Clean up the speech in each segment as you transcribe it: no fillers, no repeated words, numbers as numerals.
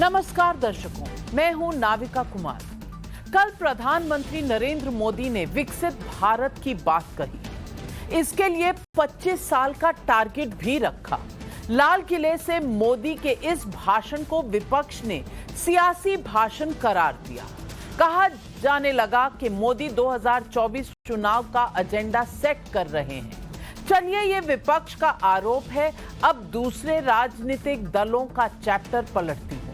नमस्कार दर्शकों, मैं हूं नाविका कुमार। कल प्रधानमंत्री नरेंद्र मोदी ने विकसित भारत की बात कही। इसके लिए 25 साल का टारगेट भी रखा। लाल किले से मोदी के इस भाषण को विपक्ष ने सियासी भाषण करार दिया। कहा जाने लगा कि मोदी 2024 चुनाव का एजेंडा सेट कर रहे हैं। चलिए, ये विपक्ष का आरोप है। अब दूसरे राजनीतिक दलों का चैप्टर पलटती हूं।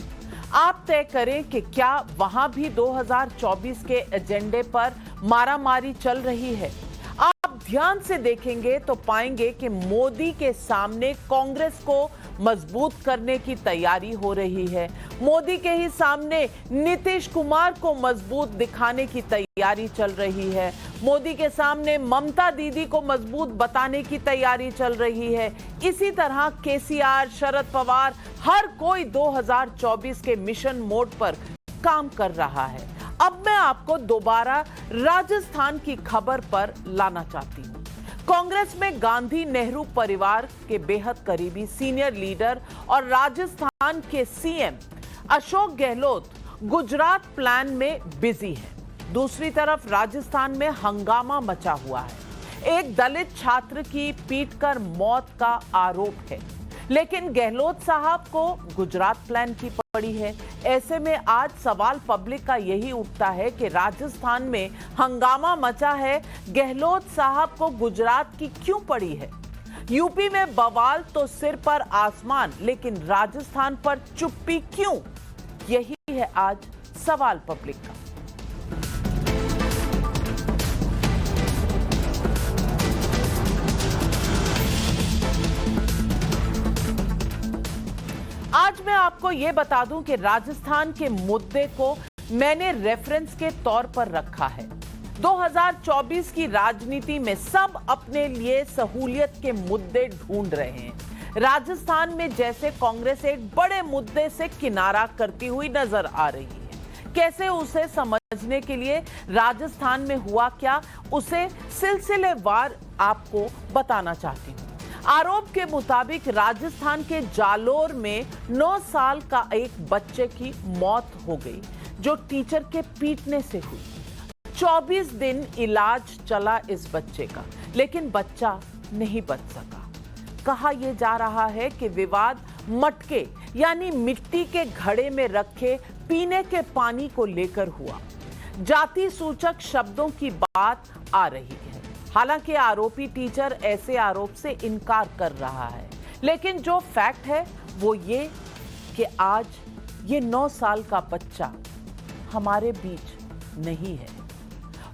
आप तय करें कि क्या वहां भी 2024 के एजेंडे पर मारामारी चल रही है। आप ध्यान से देखेंगे तो पाएंगे कि मोदी के सामने कांग्रेस को मजबूत करने की तैयारी हो रही है। मोदी के ही सामने नीतीश कुमार को मजबूत दिखाने की तैयारी चल रही है। मोदी के सामने ममता दीदी को मजबूत बताने की तैयारी चल रही है। इसी तरह केसीआर, शरद पवार, हर कोई 2024 के मिशन मोड पर काम कर रहा है। अब मैं आपको दोबारा राजस्थान की खबर पर लाना चाहती हूं। कांग्रेस में गांधी नेहरू परिवार के बेहद करीबी सीनियर लीडर और राजस्थान के सीएम अशोक गहलोत गुजरात प्लान में बिजी हैं। दूसरी तरफ राजस्थान में हंगामा मचा हुआ है। एक दलित छात्र की पीटकर मौत का आरोप है, लेकिन गहलोत साहब को गुजरात प्लान की पड़ी है। ऐसे में आज सवाल पब्लिक का यही उठता है कि राजस्थान में हंगामा मचा है, गहलोत साहब को गुजरात की क्यों पड़ी है। यूपी में बवाल तो सिर पर आसमान, लेकिन राजस्थान पर चुप्पी क्यों? यही है आज सवाल पब्लिक का। आज मैं आपको यह बता दूं कि राजस्थान के मुद्दे को मैंने रेफरेंस के तौर पर रखा है। 2024 की राजनीति में सब अपने लिए सहूलियत के मुद्दे ढूंढ रहे हैं। राजस्थान में जैसे कांग्रेस एक बड़े मुद्दे से किनारा करती हुई नजर आ रही है। कैसे उसे समझने के लिए राजस्थान में हुआ क्या, उसे सिलसिलेवार आपको बताना चाहती हूं। आरोप के मुताबिक राजस्थान के जालोर में 9 साल का एक बच्चे की मौत हो गई, जो टीचर के पीटने से हुई। 24 दिन इलाज चला इस बच्चे का, लेकिन बच्चा नहीं बच सका। कहा यह जा रहा है कि विवाद मटके यानी मिट्टी के घड़े में रखे पीने के पानी को लेकर हुआ। जाति सूचक शब्दों की बात आ रही है। हालांकि आरोपी टीचर ऐसे आरोप से इनकार कर रहा है, लेकिन जो फैक्ट है वो ये कि आज ये 9 साल का बच्चा हमारे बीच नहीं है।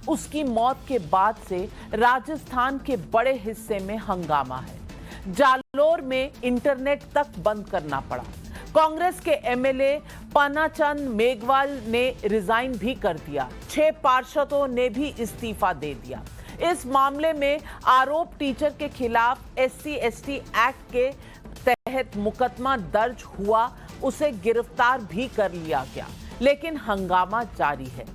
उसकी मौत के बाद से राजस्थान के बड़े हिस्से में हंगामा है। जालोर में इंटरनेट तक बंद करना पड़ा। कांग्रेस के एमएलए पानाचंद मेघवाल ने रिजाइन भी कर दिया। 6 पार्षदों ने भी इस्तीफा दे दिया। इस मामले में आरोप टीचर के खिलाफ SC/ST एक्ट के तहत मुकदमा दर्ज हुआ, उसे गिरफ्तार भी कर लिया गया, लेकिन हंगामा जारी है।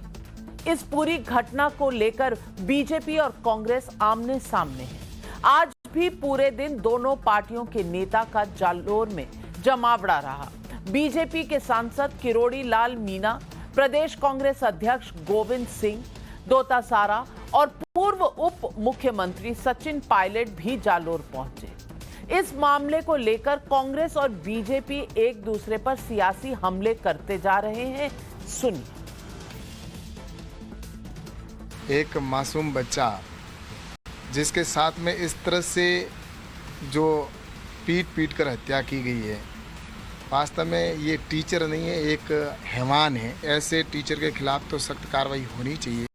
इस पूरी घटना को लेकर बीजेपी और कांग्रेस आमने सामने है। आज भी पूरे दिन दोनों पार्टियों के नेता का जालोर में जमावड़ा रहा। बीजेपी के सांसद किरोड़ी लाल मीणा, प्रदेश कांग्रेस अध्यक्ष गोविंद सिंह दोतासारा और पूर्व उप मुख्यमंत्री सचिन पायलट भी जालोर पहुंचे। इस मामले को लेकर कांग्रेस और बीजेपी एक दूसरे पर सियासी हमले करते जा रहे हैं। सुनिए। एक मासूम बच्चा जिसके साथ में इस तरह से जो पीट कर हत्या की गई है, वास्तव में ये टीचर नहीं है, एक हैवान है। ऐसे टीचर के खिलाफ तो सख्त कार्रवाई होनी चाहिए,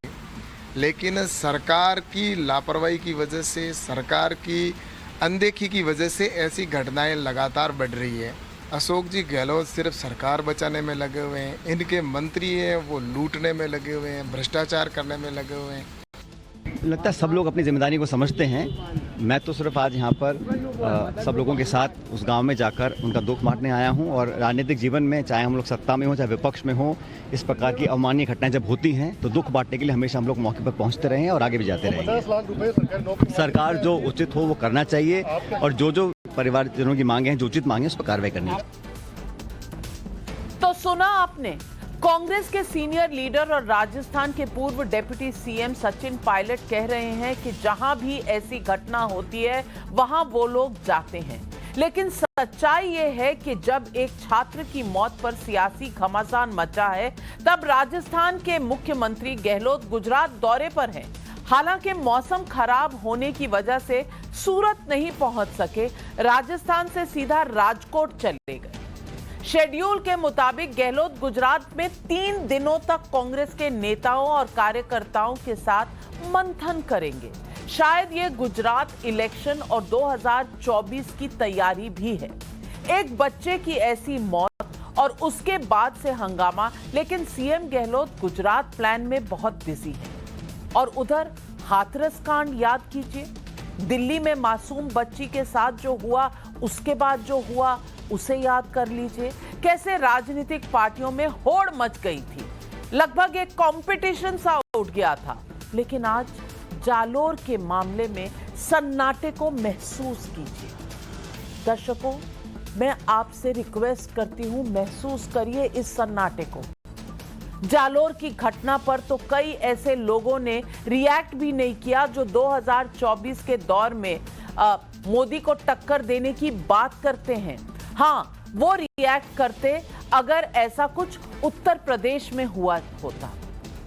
लेकिन सरकार की लापरवाही की वजह से, सरकार की अनदेखी की वजह से ऐसी घटनाएं लगातार बढ़ रही है। अशोक जी गहलोत सिर्फ सरकार बचाने में लगे हुए हैं। इनके मंत्री हैं वो लूटने में लगे हुए हैं, भ्रष्टाचार करने में लगे हुए हैं। लगता है सब लोग अपनी जिम्मेदारी को समझते हैं। मैं तो सिर्फ आज यहाँ पर सब लोगों के साथ उस गांव में जाकर उनका दुख बांटने आया हूँ। और राजनीतिक जीवन में चाहे हम लोग सत्ता में हो चाहे विपक्ष में हो, इस प्रकार की अवमाननीय घटनाएं जब होती हैं तो दुख बांटने के लिए हमेशा हम लोग मौके पर पहुँचते रहे हैं और आगे भी जाते रहेंगे। सरकार जो उचित हो वो करना चाहिए और जो परिवारजनों की मांगे हैं, जो उचित मांगे, उस पर कार्रवाई करनी चाहिए। तो तो सुना आपने, कांग्रेस के सीनियर लीडर और राजस्थान के पूर्व डिप्टी सीएम सचिन पायलट कह रहे हैं कि जहां भी ऐसी घटना होती है वहां वो लोग जाते हैं। लेकिन सच्चाई ये है कि जब एक छात्र की मौत पर सियासी घमासान मचा है, तब राजस्थान के मुख्यमंत्री गहलोत गुजरात दौरे पर हैं। हालांकि मौसम खराब होने की वजह से सूरत नहीं पहुंच सके, राजस्थान से सीधा राजकोट चले गए। शेड्यूल के मुताबिक गहलोत गुजरात में 3 दिनों तक कांग्रेस के नेताओं और कार्यकर्ताओं के साथ मंथन करेंगे। शायद ये गुजरात इलेक्शन और 2024 की तैयारी भी है। एक बच्चे की ऐसी मौत और उसके बाद से हंगामा, लेकिन सीएम गहलोत गुजरात प्लान में बहुत बिजी है। और उधर हाथरस कांड याद कीजिए, दिल्ली में मासूम बच्ची के साथ जो हुआ, उसके बाद जो हुआ उसे याद कर लीजिए। कैसे राजनीतिक पार्टियों में होड़ मच गई थी, लगभग एक कंपटीशन सा उठ गया था। लेकिन आज जालोर के मामले में सन्नाटे को महसूस कीजिए। दर्शकों, मैं आपसे रिक्वेस्ट करती हूं, महसूस करिए इस सन्नाटे को। जालोर की घटना पर तो कई ऐसे लोगों ने रिएक्ट भी नहीं किया जो 2024 के दौर में मोदी को टक्कर देने की बात करते हैं। हाँ, वो रिएक्ट करते अगर ऐसा कुछ उत्तर प्रदेश में हुआ होता,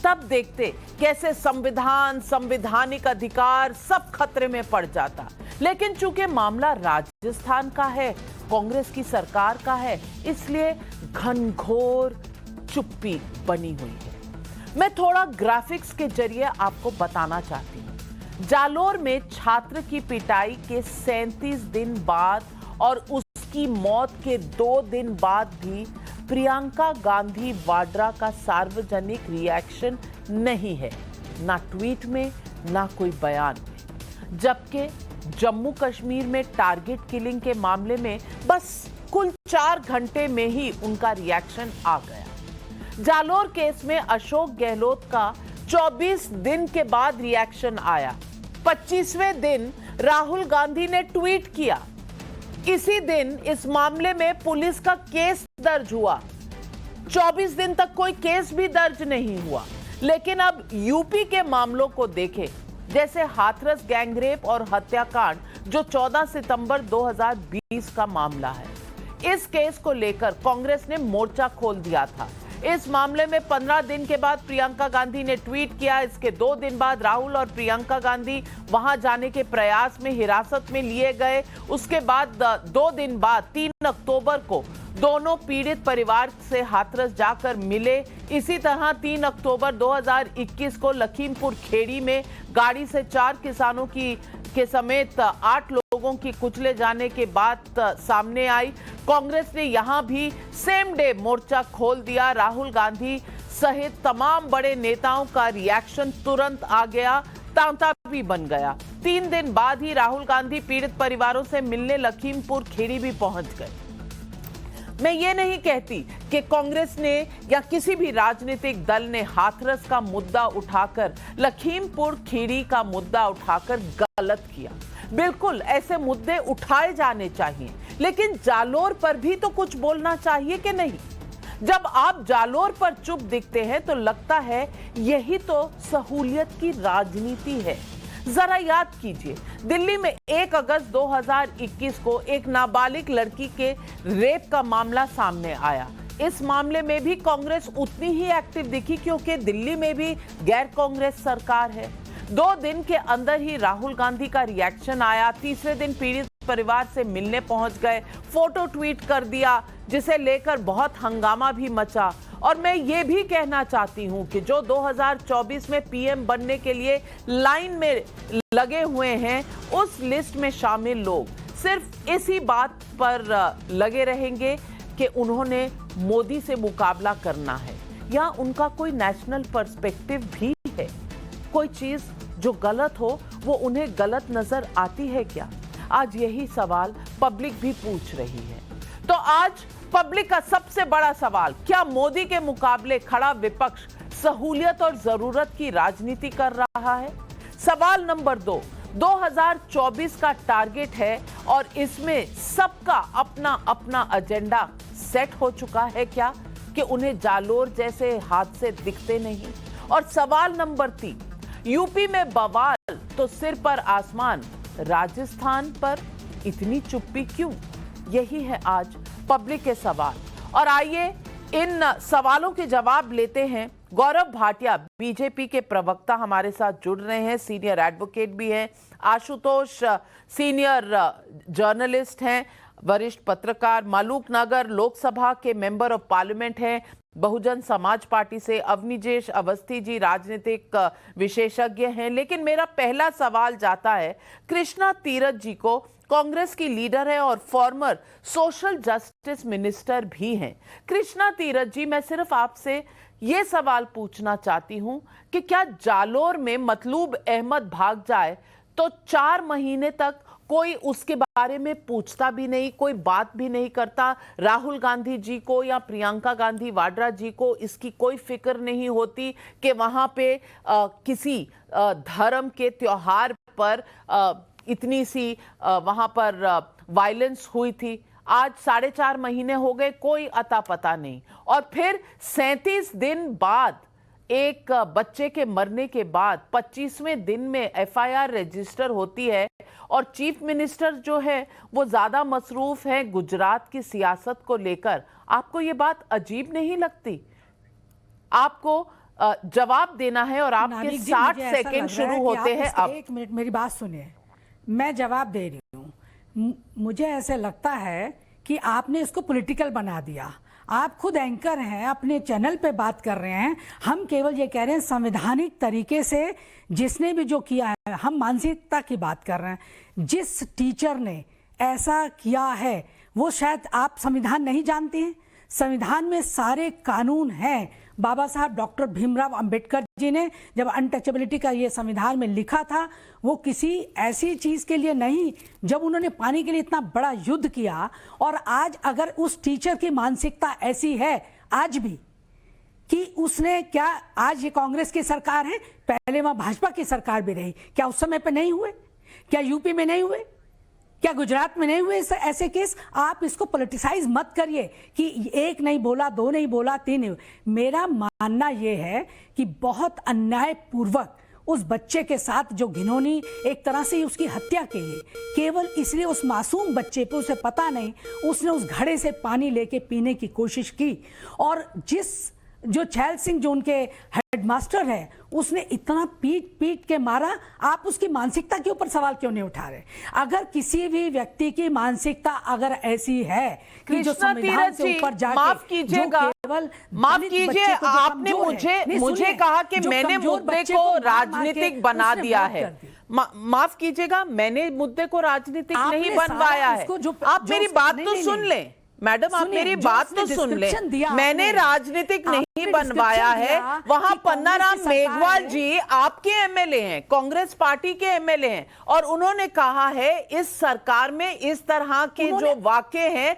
तब देखते कैसे संविधान, संवैधानिक अधिकार सब खतरे में पड़ जाता। लेकिन चूंकि मामला राजस्थान का है, कांग्रेस की सरकार का है, इसलिए घनघोर चुप्पी बनी हुई है। मैं थोड़ा ग्राफिक्स के जरिए आपको बताना चाहती हूँ। जालोर में छात्र की पिटाई के 37 दिन बाद और उसकी मौत के 2 दिन बाद भी प्रियंका गांधी वाड्रा का सार्वजनिक रिएक्शन नहीं है, ना ट्वीट में ना कोई बयान में। जबकि जम्मू कश्मीर में टारगेट किलिंग के मामले में बस कुल 4 घंटे में ही उनका रिएक्शन आ गया। जालोर केस में अशोक गहलोत का 24 दिन के बाद रिएक्शन आया। 25वें दिन राहुल गांधी ने ट्वीट किया। इसी दिन इस मामले में पुलिस का केस दर्ज हुआ। 24 दिन तक कोई केस भी दर्ज नहीं हुआ। लेकिन अब यूपी के मामलों को देखें, जैसे हाथरस गैंगरेप और हत्याकांड जो 14 सितंबर 2020 का मामला है। इस केस को लेकर कांग्रेस ने मोर्चा खोल दिया था। इस मामले में 15 दिन के बाद प्रियंका गांधी ने ट्वीट किया। इसके 2 दिन बाद राहुल और प्रियंका गांधी वहां जाने के प्रयास में हिरासत में लिए गए। उसके बाद 2 दिन बाद 3 अक्टूबर को दोनों पीड़ित परिवार से हाथरस जाकर मिले। इसी तरह 3 अक्टूबर 2021 को लखीमपुर खेड़ी में गाड़ी से 4 किसानों के समेत 8 लोगों की कुचले जाने के बात सामने आई। कांग्रेस ने यहां भी सेम डे मोर्चा खोल दिया। राहुल गांधी सहित तमाम बड़े नेताओं का रिएक्शन तुरंत आ गया, तांता भी बन गया। 3 दिन बाद ही राहुल गांधी पीड़ित परिवारों से मिलने लखीमपुर खेड़ी भी पहुंच गए। मैं ये नहीं कहती कि कांग्रेस ने या किसी भी राजनीतिक दल ने हाथरस का मुद्दा उठाकर, लखीमपुर खीरी का मुद्दा उठाकर गलत किया। बिल्कुल ऐसे मुद्दे उठाए जाने चाहिए, लेकिन जालोर पर भी तो कुछ बोलना चाहिए कि नहीं। जब आप जालोर पर चुप दिखते हैं तो लगता है यही तो सहूलियत की राजनीति है। जरा याद कीजिए, दिल्ली में 1 अगस्त 2021 को एक नाबालिग लड़की के रेप का मामला सामने आया। इस मामले में भी कांग्रेस उतनी ही एक्टिव दिखी, क्योंकि दिल्ली में भी गैर कांग्रेस सरकार है। 2 दिन के अंदर ही राहुल गांधी का रिएक्शन आया। तीसरे दिन पीड़ित परिवार से मिलने पहुंच गए, फोटो ट्वीट कर दिया, जिसे लेकर बहुत हंगामा भी मचा। और मैं ये भी कहना चाहती हूं कि जो 2024 में पीएम बनने के लिए लाइन में लगे हुए हैं, उस लिस्ट में शामिल लोग सिर्फ इसी बात पर लगे रहेंगे कि उन्होंने मोदी से मुकाबला करना है, या उनका कोई नेशनल पर्सपेक्टिव भी है। कोई चीज जो गलत हो वो उन्हें गलत नजर आती है क्या? आज यही सवाल पब्लिक भी पूछ रही है। तो आज पब्लिक का सबसे बड़ा सवाल, क्या मोदी के मुकाबले खड़ा विपक्ष सहूलियत और जरूरत की राजनीति कर रहा है? सवाल नंबर 2, 2024 का टारगेट है और इसमें सबका अपना अपना एजेंडा सेट हो चुका है क्या? कि उन्हें जालोर जैसे हादसे दिखते नहीं? और सवाल नंबर 3, यूपी में बवाल तो सिर पर आसमान, राजस्थान पर इतनी चुप्पी क्यों? यही है आज पब्लिक के सवाल। और आइए इन सवालों के जवाब लेते हैं। गौरव भाटिया बीजेपी के प्रवक्ता हमारे साथ जुड़ रहे हैं, सीनियर एडवोकेट भी हैं। आशुतोष सीनियर जर्नलिस्ट हैं, वरिष्ठ पत्रकार। मालूक नगर लोकसभा के मेंबर ऑफ पार्लियामेंट हैं। बहुजन समाज पार्टी से अवनीजेश अवस्थी जी राजनीतिक विशेषज्ञ हैं। लेकिन मेरा पहला सवाल जाता है कृष्णा तीरथ जी को। कांग्रेस की लीडर है और फॉर्मर सोशल जस्टिस मिनिस्टर भी हैं। कृष्णा तीरथ जी, मैं सिर्फ आपसे ये सवाल पूछना चाहती हूं कि क्या जालोर में मतलूब अहमद भाग जाए तो 4 महीने तक कोई उसके बारे में पूछता भी नहीं, कोई बात भी नहीं करता? राहुल गांधी जी को या प्रियंका गांधी वाड्रा जी को इसकी कोई फिक्र नहीं होती कि वहां पे किसी धर्म के त्योहार पर इतनी सी वहां पर वायलेंस हुई थी? आज 4.5 महीने हो गए, कोई अता पता नहीं। और फिर 37 दिन बाद, एक बच्चे के मरने के बाद 25वें दिन में एफआईआर रजिस्टर होती है और चीफ मिनिस्टर जो है वो ज्यादा मसरूफ है गुजरात की सियासत को लेकर। आपको ये बात अजीब नहीं लगती? आपको जवाब देना है और आपके 60 सेकंड शुरू होते हैं अब। 1 मिनट मेरी बात सुनिए, मैं जवाब दे रही हूँ। मुझे ऐसे लगता है कि आपने इसको पॉलिटिकल बना दिया। आप खुद एंकर हैं, अपने चैनल पे बात कर रहे हैं, हम केवल ये कह रहे हैं संवैधानिक तरीके से जिसने भी जो किया है, हम मानसिकता की बात कर रहे हैं। जिस टीचर ने ऐसा किया है वो शायद आप संविधान नहीं जानते हैं। संविधान में सारे कानून हैं। बाबा साहब डॉक्टर भीमराव अंबेडकर जी ने जब अनटचेबिलिटी का ये संविधान में लिखा था, वो किसी ऐसी चीज के लिए नहीं, जब उन्होंने पानी के लिए इतना बड़ा युद्ध किया। और आज अगर उस टीचर की मानसिकता ऐसी है आज भी कि उसने क्या, आज ये कांग्रेस की सरकार है, पहले वहां भाजपा की सरकार भी रही, क्या उस समय पे नहीं हुए? क्या यूपी में नहीं हुए? क्या गुजरात में नहीं हुए ऐसे केस? आप इसको पॉलिटिसाइज मत करिए कि 1 नहीं बोला, 2 नहीं बोला, 3 नहीं। मेरा मानना यह है कि बहुत अन्यायपूर्वक उस बच्चे के साथ जो घिनौनी एक तरह से उसकी हत्या की है, केवल इसलिए उस मासूम बच्चे पे, उसे पता नहीं, उसने उस घड़े से पानी लेके पीने की कोशिश की। और जो छैल सिंह जो उनके हेडमास्टर है, उसने इतना पीट के मारा। आप उसकी मानसिकता के ऊपर सवाल क्यों नहीं उठा रहे? अगर किसी भी व्यक्ति की मानसिकता अगर ऐसी है कि जो संविधान से ऊपर जाके, माफ कीजिएगा, आपने मुझे कहा कि मैंने मुद्दे को राजनीतिक बना दिया है। माफ कीजिएगा, मैंने मुद्दे को राजनीतिक नहीं बनवाया है। आप मेरी बात तो सुन लें मैडम, आप मेरी बात तो सुन लें। मैंने राजनीतिक नहीं बनवाया है। वहां पन्नाराम मेघवाल जी आपके एमएलए हैं, कांग्रेस पार्टी के एमएलए हैं, और उन्होंने कहा है इस सरकार में इस तरह के जो वाकये हैं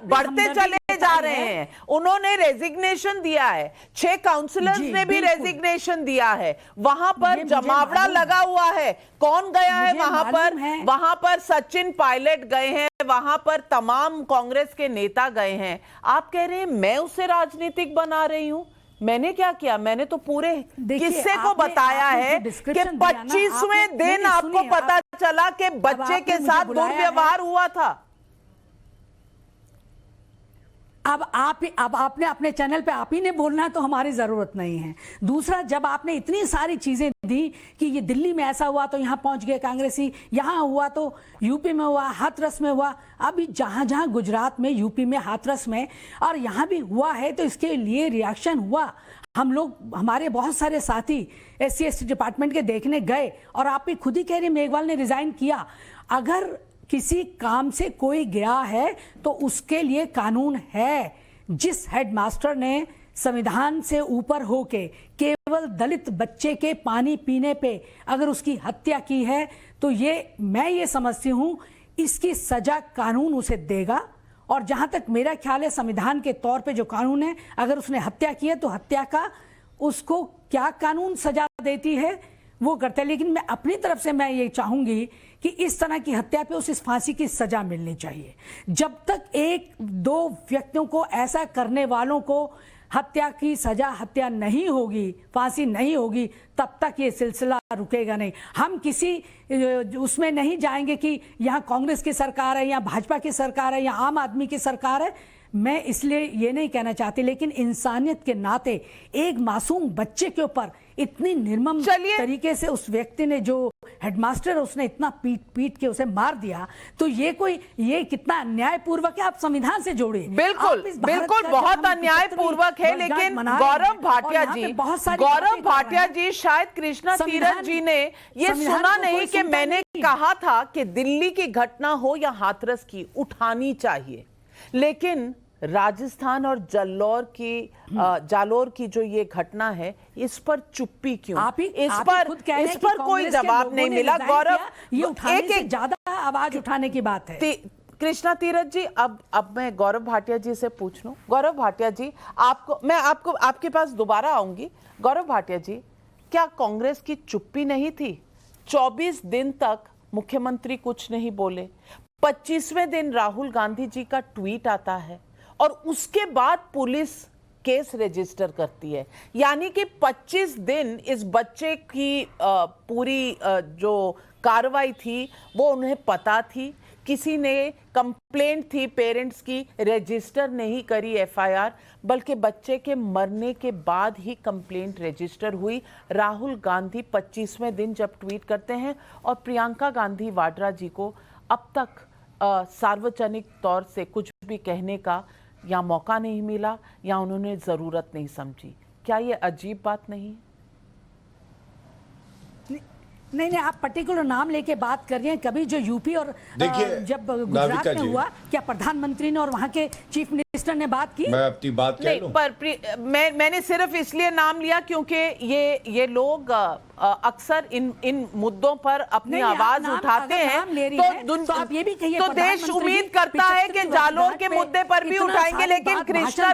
बढ़ते चले जा रहे हैं। उन्होंने रेजिग्नेशन दिया है, 6 काउंसलर्स ने भी रेजिग्नेशन दिया है। वहां पर जमावड़ा लगा हुआ है। कौन गया है वहां पर? वहां पर सचिन पायलट गए हैं, वहां पर तमाम कांग्रेस के नेता गए हैं। आप कह रहे हैं मैं उसे राजनीतिक बना रही हूं? मैंने क्या किया? मैंने तो पूरे किस्से को बताया है कि 25वें दिन आपको पता चला कि बच्चे के साथ दुर्व्यवहार हुआ था। अब आपने अपने चैनल पे आप ही ने बोलना है, तो हमारी जरूरत नहीं है। दूसरा, जब आपने इतनी सारी चीजें दी कि ये दिल्ली में ऐसा हुआ तो यहां पहुंच गए कांग्रेसी, यहां हुआ तो यूपी में हुआ, हाथरस में हुआ, अभी जहां जहां गुजरात में, यूपी में, हाथरस में और यहां भी हुआ है, तो इसके लिए रिएक्शन हुआ। हम लोग, हमारे बहुत सारे साथी SC/ST डिपार्टमेंट के देखने गए, और आप भी खुद ही कह रहे मेघवाल ने रिजाइन किया। अगर किसी काम से कोई गया है तो उसके लिए कानून है। जिस हेडमास्टर ने संविधान से ऊपर होके केवल दलित बच्चे के पानी पीने पे अगर उसकी हत्या की है, तो मैं ये समझती हूं इसकी सजा कानून उसे देगा। और जहां तक मेरा ख्याल है, संविधान के तौर पे जो कानून है, अगर उसने हत्या की है तो हत्या का उसको क्या कानून सजा देती है वो करते हैं। लेकिन मैं अपनी तरफ से मैं ये चाहूंगी कि इस तरह की हत्या पे उसे फांसी की सजा मिलनी चाहिए। जब तक 1-2 व्यक्तियों को, ऐसा करने वालों को हत्या की सजा हत्या नहीं होगी, फांसी नहीं होगी, तब तक ये सिलसिला रुकेगा नहीं। हम किसी उसमें नहीं जाएंगे कि यहाँ कांग्रेस की सरकार है या भाजपा की सरकार है या आम आदमी की सरकार है। मैं इसलिए ये नहीं कहना चाहती, लेकिन इंसानियत के नाते एक मासूम बच्चे के ऊपर इतनी निर्मम तरीके से उस व्यक्ति ने, जो हेडमास्टर है, उसने इतना पीट पीट के उसे मार दिया, तो ये कितना अन्यायपूर्वक है। आप संविधान से जोड़िए। बिल्कुल बिल्कुल, बहुत अन्यायपूर्वक है। लेकिन गौरव भाटिया जी शायद कृष्णा तीरथ जी ने ये सुना नहीं कि मैंने कहा था कि दिल्ली की घटना हो या हाथरस की, उठानी चाहिए। लेकिन राजस्थान और जालोर की जो ये घटना है, इस पर चुप्पी क्यों? इस पर कोई जवाब नहीं मिला। गौरव, ये उठाने से ज्यादा आवाज उठाने की बात है। कृष्णा तीरथ जी, अब मैं गौरव भाटिया जी से पूछ लूं। गौरव भाटिया जी, मैं आपके पास दोबारा आऊंगी। गौरव भाटिया जी, क्या कांग्रेस की चुप्पी नहीं थी? 24 दिन तक मुख्यमंत्री कुछ नहीं बोले, 25वें दिन राहुल गांधी जी का ट्वीट आता है और उसके बाद पुलिस केस रजिस्टर करती है। यानी कि 25 दिन इस बच्चे की पूरी जो कार्रवाई थी वो उन्हें पता थी। किसी ने कंप्लेंट थी पेरेंट्स की, रजिस्टर नहीं करी एफआईआर, बल्कि बच्चे के मरने के बाद ही कंप्लेंट रजिस्टर हुई। राहुल गांधी 25वें दिन जब ट्वीट करते हैं और प्रियंका गांधी वाड्रा जी को अब तक सार्वजनिक तौर से कुछ भी कहने का या मौका नहीं मिला या उन्होंने जरूरत नहीं समझी। क्या ये अजीब बात नहीं है? नहीं, आप पर्टिकुलर नाम लेके बात कर रहे हैं। कभी जो यूपी और जब गुजरात में हुआ, क्या प्रधानमंत्री ने और वहां के चीफ मिनिस्टर ने बात की? मैं अपनी बात कह लूं? पर मैंने सिर्फ इसलिए नाम लिया क्योंकि ये लोग अक्सर इन मुद्दों पर अपनी आवाज उठाते हैं, तो आप ये भी कहिए, तो देश उम्मीद करता है कि जालोर के मुद्दे पर भी उठाएंगे। लेकिन कृष्णा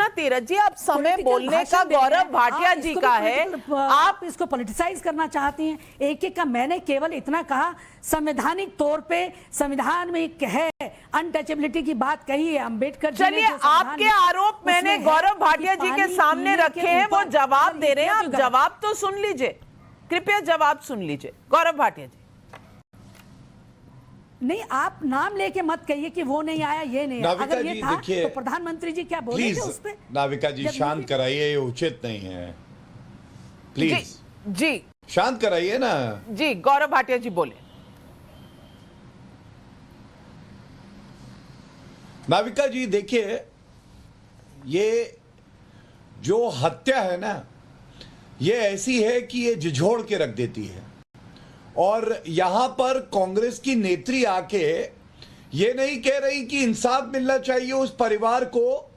तीरथ जी, आप समय बोलने का गौरव भाटिया जी का है, आप इसको पॉलिटिसाइज करना चाहती हैं एक एक का। मैंने केवल इतना कहा, संवैधानिक तौर पे संविधान में एक है, अनटचेबिलिटी की बात कही है अंबेडकर जी ने। चलिए, आपके आरोप मैंने गौरव भाटिया जी के सामने रखे हैं, वो जवाब दे रहे हैं। आप जवाब तो सुन लीजिए, कृपया जवाब सुन लीजिए। गौरव भाटिया जी, नहीं, आप नाम लेके मत कहिए कि वो नहीं आया, ये नहीं आया। अगर ये था तो प्रधानमंत्री जी क्या बोलेंगे उस पे? नाविका जी, शांत कराइए, ये उचित नहीं है। प्लीज जी शांत कराइए ना जी। गौरव भाटिया जी बोले। नाविका जी, देखिए, ये जो हत्या है ना, ये ऐसी है कि ये झिझोड़ के रख देती है। और यहां पर कांग्रेस की नेत्री आके ये नहीं कह रही कि इंसाफ मिलना चाहिए उस परिवार को।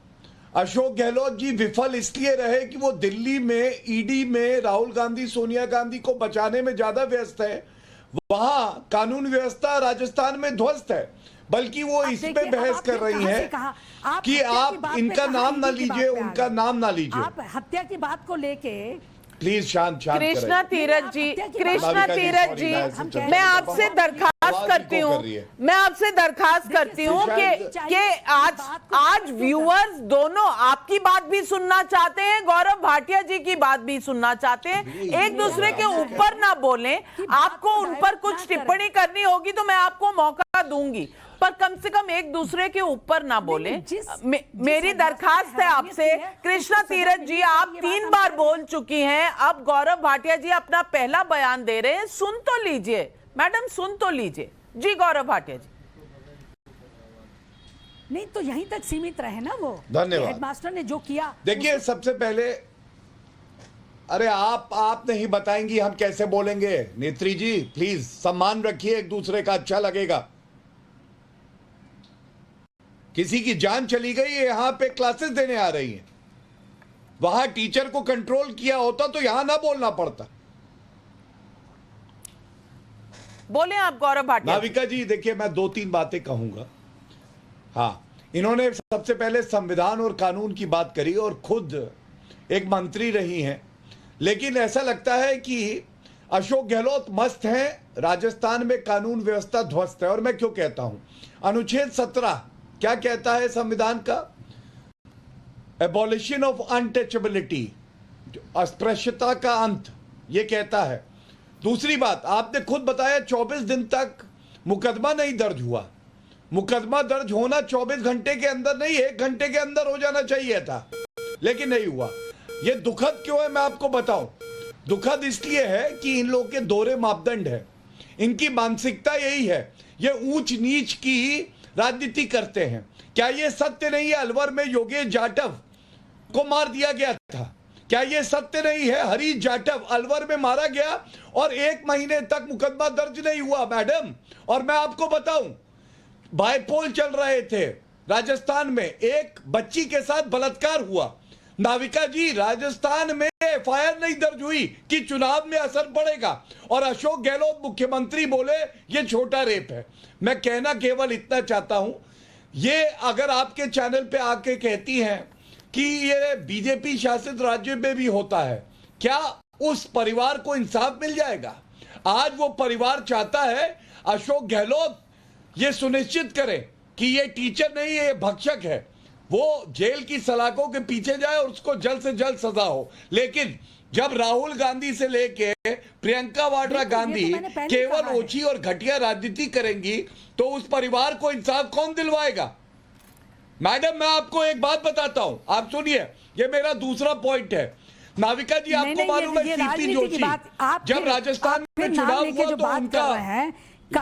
अशोक गहलोत जी विफल इसलिए रहे कि वो दिल्ली में ईडी में राहुल गांधी, सोनिया गांधी को बचाने में ज्यादा व्यस्त है। वहां कानून व्यवस्था राजस्थान में ध्वस्त है, बल्कि वो इस पे बहस कर रही हैं कि आप इनका नाम ना लीजिए, उनका नाम ना लीजिए। आप हत्या की बात को लेके प्लीज शांत कृष्णा तीरथ जी, मैं आपसे दरखास्त करती हूँ कि आज व्यूअर्स दोनों आपकी बात भी सुनना चाहते हैं, गौरव भाटिया जी की बात भी सुनना चाहते हैं। एक दूसरे के ऊपर ना बोलें। आपको उन पर कुछ टिप्पणी करनी होगी तो मैं आपको मौका दूंगी, पर कम से कम एक दूसरे के ऊपर ना बोले। मेरी दरखास्त है आपसे। कृष्णा तीरथ जी, आप 3 बार बोल चुकी हैं, अब गौरव भाटिया जी अपना पहला बयान दे रहे हैं, सुन तो लीजिए मैडम, सुन तो लीजिए। जी गौरव भाटिया जी। नहीं तो यहीं तक सीमित रहे ना वो। धन्यवाद। हेडमास्टर ने जो किया, देखिए, सबसे पहले, अरे आप नहीं बताएंगी हम कैसे बोलेंगे? नेत्री जी, प्लीज सम्मान रखिए एक दूसरे का, अच्छा लगेगा। किसी की जान चली गई है, यहां पे क्लासेस देने आ रही हैं। वहां टीचर को कंट्रोल किया होता तो यहां ना बोलना पड़ता। बोले आप गौरव भाटिया। नाविका जी, देखिए, मैं 2-3 बातें कहूंगा। हाँ, इन्होंने सबसे पहले संविधान और कानून की बात करी और खुद एक मंत्री रही हैं, लेकिन ऐसा लगता है कि अशोक गहलोत मस्त हैं, राजस्थान में कानून व्यवस्था ध्वस्त है। और मैं क्यों कहता हूं? अनुच्छेद 17 क्या कहता है संविधान का? एबॉलिशन ऑफ अनटचेबिलिटी, अस्पृश्यता का अंत, ये कहता है। दूसरी बात, आपने खुद बताया 24 दिन तक मुकदमा नहीं दर्ज हुआ। मुकदमा दर्ज होना 24 घंटे के अंदर नहीं, 1 घंटे के अंदर हो जाना चाहिए था, लेकिन नहीं हुआ। यह दुखद क्यों है मैं आपको बताऊं। दुखद इसलिए है कि इन लोगों के दोहरे मापदंड है, इनकी मानसिकता यही है, ये ऊंच नीच की राजनीति करते हैं। क्या यह सत्य नहीं है अलवर में योगेश जाटव को मार दिया गया था? क्या यह सत्य नहीं है हरीश जाटव अलवर में मारा गया और 1 महीने तक मुकदमा दर्ज नहीं हुआ मैडम? और मैं आपको बताऊं, बाइपोल चल रहे थे राजस्थान में, एक बच्ची के साथ बलात्कार हुआ। नाविका जी, राजस्थान में एफआईआर नहीं दर्ज हुई कि चुनाव में असर पड़ेगा, और अशोक गहलोत मुख्यमंत्री बोले ये छोटा रेप है। मैं कहना केवल इतना चाहता हूं, ये अगर आपके चैनल पे आके कहती हैं कि ये बीजेपी शासित राज्य में भी होता है, क्या उस परिवार को इंसाफ मिल जाएगा? आज वो परिवार चाहता है अशोक गहलोत ये सुनिश्चित करें कि ये टीचर नहीं है, ये भक्षक है, वो जेल की सलाखों के पीछे जाए और उसको जल्द से जल्द सजा हो। लेकिन जब राहुल गांधी से लेके प्रियंका वाड्रा गांधी केवल ओछी और घटिया राजनीति करेंगी तो उस परिवार को इंसाफ कौन दिलवाएगा? मैडम, मैं आपको एक बात बताता हूं, आप सुनिए, ये मेरा दूसरा पॉइंट है। नाविका जी, आपको मालूम है सीपी जोशी जब राजस्थान में चुनाव हुआ तो उनका,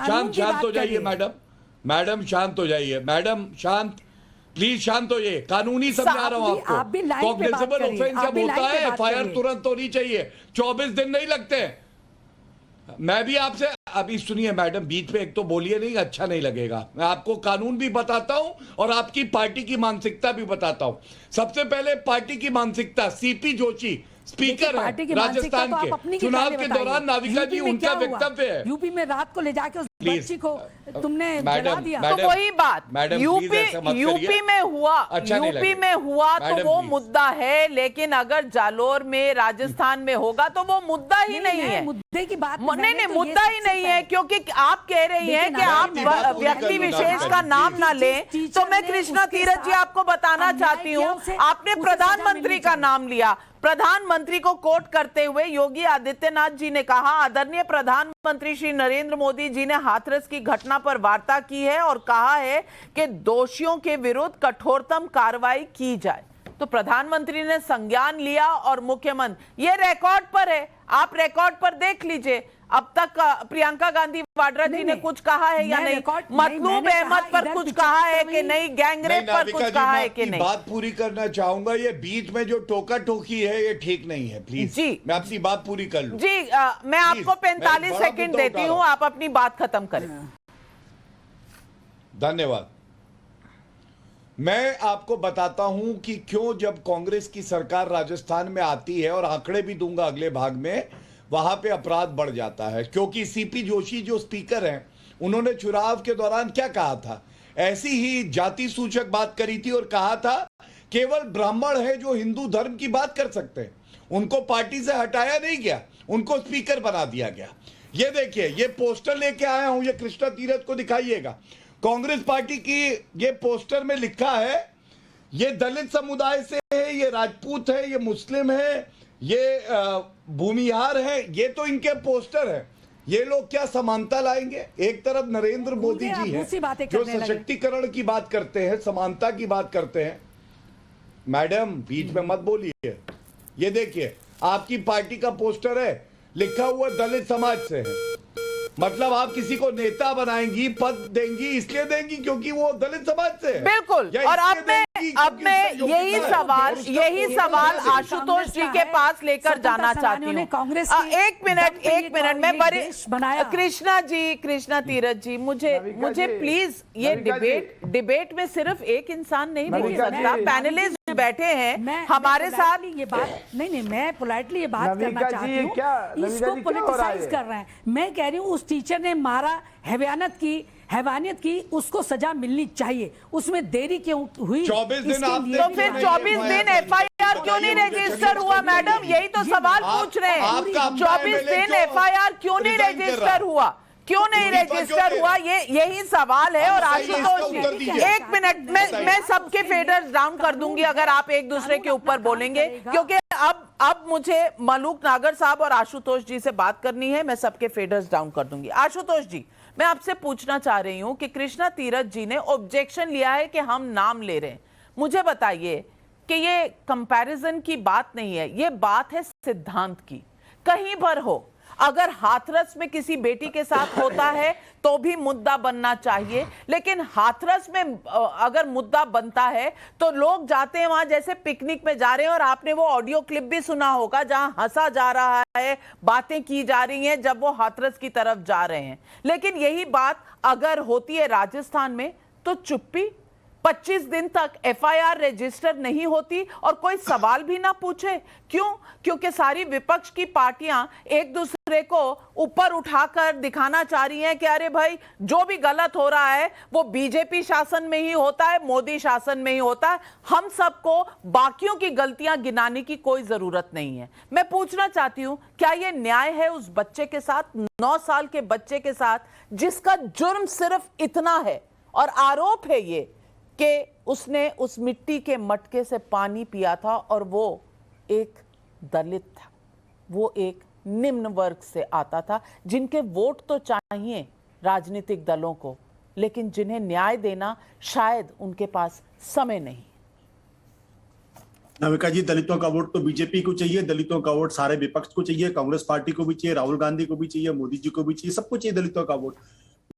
शांत हो जाइए मैडम, शांत हो जाइए मैडम, शांत, प्लीज शांत हो जाइए। कानूनी समझा रहा हूं आपको। कॉग्निजेबल ऑफेंस जब होता है एफआईआर तुरंत होनी चाहिए, 24 दिन नहीं लगते। मैं भी आपसे अभी सुनिए मैडम, बीच में एक तो बोलिए नहीं, अच्छा नहीं लगेगा। मैं आपको कानून भी बताता हूं और आपकी पार्टी की मानसिकता भी बताता हूं। सबसे पहले पार्टी की मानसिकता, सीपी जोशी स्पीकर है राजस्थान के, चुनाव के दौरान नाविका जी उनका वक्तव्य है। यूपी में रात को ले जाके उस बच्ची को तुमने जला दिया। तो वही बात, यूपी में हुआ तो वो मुद्दा है, लेकिन अगर जालोर में राजस्थान में होगा तो वो मुद्दा ही नहीं है। मुद्दे की बात नहीं, मुद्दा ही नहीं है, क्योंकि आप कह रही हैं कि आप व्यक्ति विशेष का नाम ना लें। तो मैं कृष्णा तीरथ जी आपको बताना चाहती हूँ, आपने प्रधानमंत्री का नाम लिया। प्रधानमंत्री को कोट करते हुए योगी आदित्यनाथ जी ने कहा, आदरणीय प्रधानमंत्री श्री नरेंद्र मोदी जी ने हाथरस की घटना पर वार्ता की है और कहा है कि दोषियों के विरुद्ध कठोरतम कार्रवाई की जाए। तो प्रधानमंत्री ने संज्ञान लिया और मुख्यमंत्री, ये रिकॉर्ड पर है, आप रिकॉर्ड पर देख लीजिए। अब तक प्रियंका गांधी वाड्रा जी ने कुछ कहा है या नहीं? मतलूब अहमद पर कुछ कहा है कि नहीं? गैंगरेप पर कुछ कहा है कि नहीं? बात पूरी करना चाहूंगा, ये बीच में जो टोका टोकी है ये ठीक नहीं है, प्लीज जी मैं अपनी बात पूरी कर लूं। जी मैं आपको 45 सेकंड देती हूं, आप अपनी बात खत्म करें। धन्यवाद। मैं आपको बताता हूं कि क्यों जब कांग्रेस की सरकार राजस्थान में आती है, और आंकड़े भी दूंगा अगले भाग में, वहां पे अपराध बढ़ जाता है। क्योंकि सीपी जोशी जो स्पीकर हैं, उन्होंने चुनाव के दौरान क्या कहा था? ऐसी ही जाति सूचक बात करी थी और कहा था केवल ब्राह्मण है जो हिंदू धर्म की बात कर सकते हैं। उनको पार्टी से हटाया नहीं गया, उनको स्पीकर बना दिया गया। ये देखिए, ये पोस्टर लेके आया हूं, ये कृष्णा तीरथ को दिखाइएगा। कांग्रेस पार्टी की ये पोस्टर में लिखा है, ये दलित समुदाय से है, ये राजपूत है, ये मुस्लिम है, ये भूमिहार है। ये तो इनके पोस्टर है। ये लोग क्या समानता लाएंगे? एक तरफ नरेंद्र मोदी जी हैं जो सशक्तिकरण की बात करते हैं, समानता की बात करते हैं। मैडम, बीच में मत बोलिए। ये देखिए, आपकी पार्टी का पोस्टर है, लिखा हुआ दलित समाज से है। मतलब आप किसी को नेता बनाएंगी, पद देंगी, इसलिए देंगी क्योंकि वो दलित समाज से है। बिल्कुल। और अब मैं यही सवाल आशुतोष जी के पास लेकर जाना चाहती हूँ। एक मिनट मैं बड़े कृष्णा तीरथ जी, मुझे प्लीज, ये डिबेट में सिर्फ एक इंसान नहीं बोल सकता, पैनलिस्ट बैठे हैं हमारे साथ। ये बात नहीं, मैं पोलाइटली ये बात करना चाहती हूँ, इसको पॉलिटिसाइज कर रहे हैं। मैं कह रही हूँ उस टीचर ने मारा, हैवानियत की, उसको सजा मिलनी चाहिए। उसमें देरी क्यों हुई? 24 दिन तो फिर 24 दिन एफआईआर क्यों नहीं रजिस्टर हुआ मैडम? यही तो सवाल पूछ रहे हैं। 24 दिन एफआईआर क्यों नहीं रजिस्टर हुआ? क्यों नहीं रजिस्टर हुआ, ये यही सवाल है। और आशुतोष जी, एक मिनट, मैं सबके फेडर्स डाउन कर दूंगी अगर आप एक दूसरे के ऊपर बोलेंगे, क्योंकि अब मुझे मलूक नागर साहब और आशुतोष जी से बात करनी है। मैं सबके फेडर्स डाउन कर दूंगी। आशुतोष जी, मैं आपसे पूछना चाह रही हूं कि कृष्णा तीरथ जी ने ऑब्जेक्शन लिया है कि हम नाम ले रहे हैं। मुझे बताइए कि ये कंपैरिजन की बात नहीं है, ये बात है सिद्धांत की। कहीं पर हो, अगर हाथरस में किसी बेटी के साथ होता है तो भी मुद्दा बनना चाहिए, लेकिन हाथरस में अगर मुद्दा बनता है तो लोग जाते हैं वहां जैसे पिकनिक में जा रहे हैं। और आपने वो ऑडियो क्लिप भी सुना होगा जहां हंसा जा रहा है, बातें की जा रही हैं जब वो हाथरस की तरफ जा रहे हैं। लेकिन यही बात अगर होती है राजस्थान में तो चुप्पी, 25 दिन तक एफआईआर रजिस्टर नहीं होती और कोई सवाल भी ना पूछे। क्यों? क्योंकि सारी विपक्ष की पार्टियां एक दूसरे को ऊपर उठाकर दिखाना चाह रही हैं कि अरे भाई, जो भी गलत हो रहा है वो बीजेपी शासन में ही होता है, मोदी शासन में ही होता है। हम सबको बाकियों की गलतियां गिनाने की कोई जरूरत नहीं है। मैं पूछना चाहती हूं, क्या यह न्याय है उस बच्चे के साथ, 9 साल के बच्चे के साथ, जिसका जुर्म सिर्फ इतना है और आरोप है ये कि उसने उस मिट्टी के मटके से पानी पिया था और वो एक दलित था, वो एक निम्न वर्ग से आता था, जिनके वोट तो चाहिए राजनीतिक दलों को, लेकिन जिन्हें न्याय देना शायद उनके पास समय नहीं। नाविका जी, दलितों का वोट तो बीजेपी को चाहिए, दलितों का वोट सारे विपक्ष को चाहिए, कांग्रेस पार्टी को भी चाहिए, राहुल गांधी को भी चाहिए, मोदी जी को भी चाहिए, सबको चाहिए दलितों का वोट।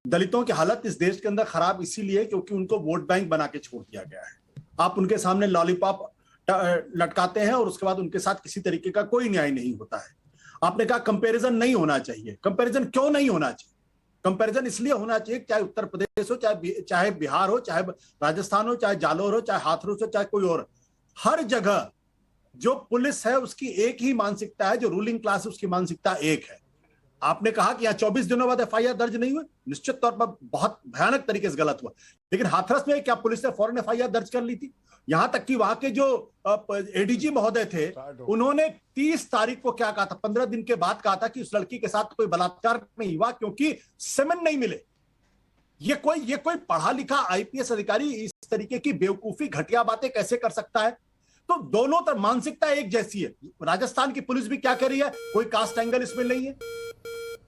दलितों की हालत इस देश के अंदर खराब इसीलिए क्योंकि उनको वोट बैंक बना के छोड़ दिया गया है। आप उनके सामने लॉलीपॉप लटकाते हैं और उसके बाद उनके साथ किसी तरीके का कोई न्याय नहीं होता है। आपने कहा कंपैरिजन नहीं होना चाहिए। कंपैरिजन क्यों नहीं होना चाहिए? कंपैरिजन इसलिए होना चाहिए, चाहे उत्तर प्रदेश हो, चाहे बिहार हो, चाहे राजस्थान हो, चाहे जालोर हो, चाहे हाथरस हो, चाहे कोई और, हर जगह जो पुलिस है उसकी एक ही मानसिकता है, जो रूलिंग क्लास है उसकी मानसिकता एक है। आपने कहा कि यहाँ 24 दिनों बाद एफआईआर दर्ज नहीं हुए, निश्चित तौर पर बहुत भयानक तरीके से गलत हुआ, लेकिन हाथरस में क्या पुलिस ने फौरन एफआईआर दर्ज कर ली थी? यहां तक कि वहां के जो एडीजी महोदय थे, उन्होंने 30 तारीख को क्या कहा था, 15 दिन के बाद कहा था कि उस लड़की के साथ कोई बलात्कार नहीं हुआ क्योंकि सेमेन नहीं मिले। ये कोई पढ़ा लिखा आईपीएस अधिकारी इस तरीके की बेवकूफी घटिया बातें कैसे कर सकता है? तो दोनों तरफ मानसिकता एक जैसी है। राजस्थान की पुलिस भी क्या कर रही है, कोई कास्ट एंगल इसमें नहीं है।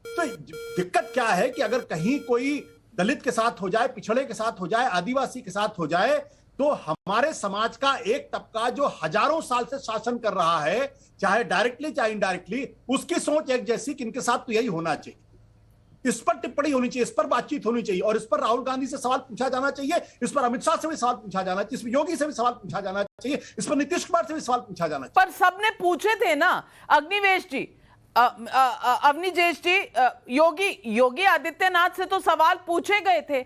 तो दिक्कत क्या है कि अगर कहीं कोई दलित के साथ हो जाए, पिछड़े के साथ हो जाए, आदिवासी के साथ हो जाए, तो हमारे समाज का एक तबका जो हजारों साल से शासन कर रहा है, चाहे डायरेक्टली चाहे इनडायरेक्टली, उसकी सोच एक जैसी कि इनके साथ तो यही होना चाहिए। इस पर टिप्पणी होनी चाहिए, इस पर बातचीत होनी चाहिए, और इस पर राहुल गांधी से सवाल पूछा जाना चाहिए, इस पर अमित शाह से भी सवाल पूछा जाना चाहिए, इस पर योगी से भी सवाल पूछा जाना चाहिए, इस पर नीतीश कुमार से भी सवाल पूछा जाना चाहिए। पर सबने पूछे थे ना, अग्निवेश जी, अवनीजेश जी, योगी आदित्यनाथ से तो सवाल पूछे गए थे।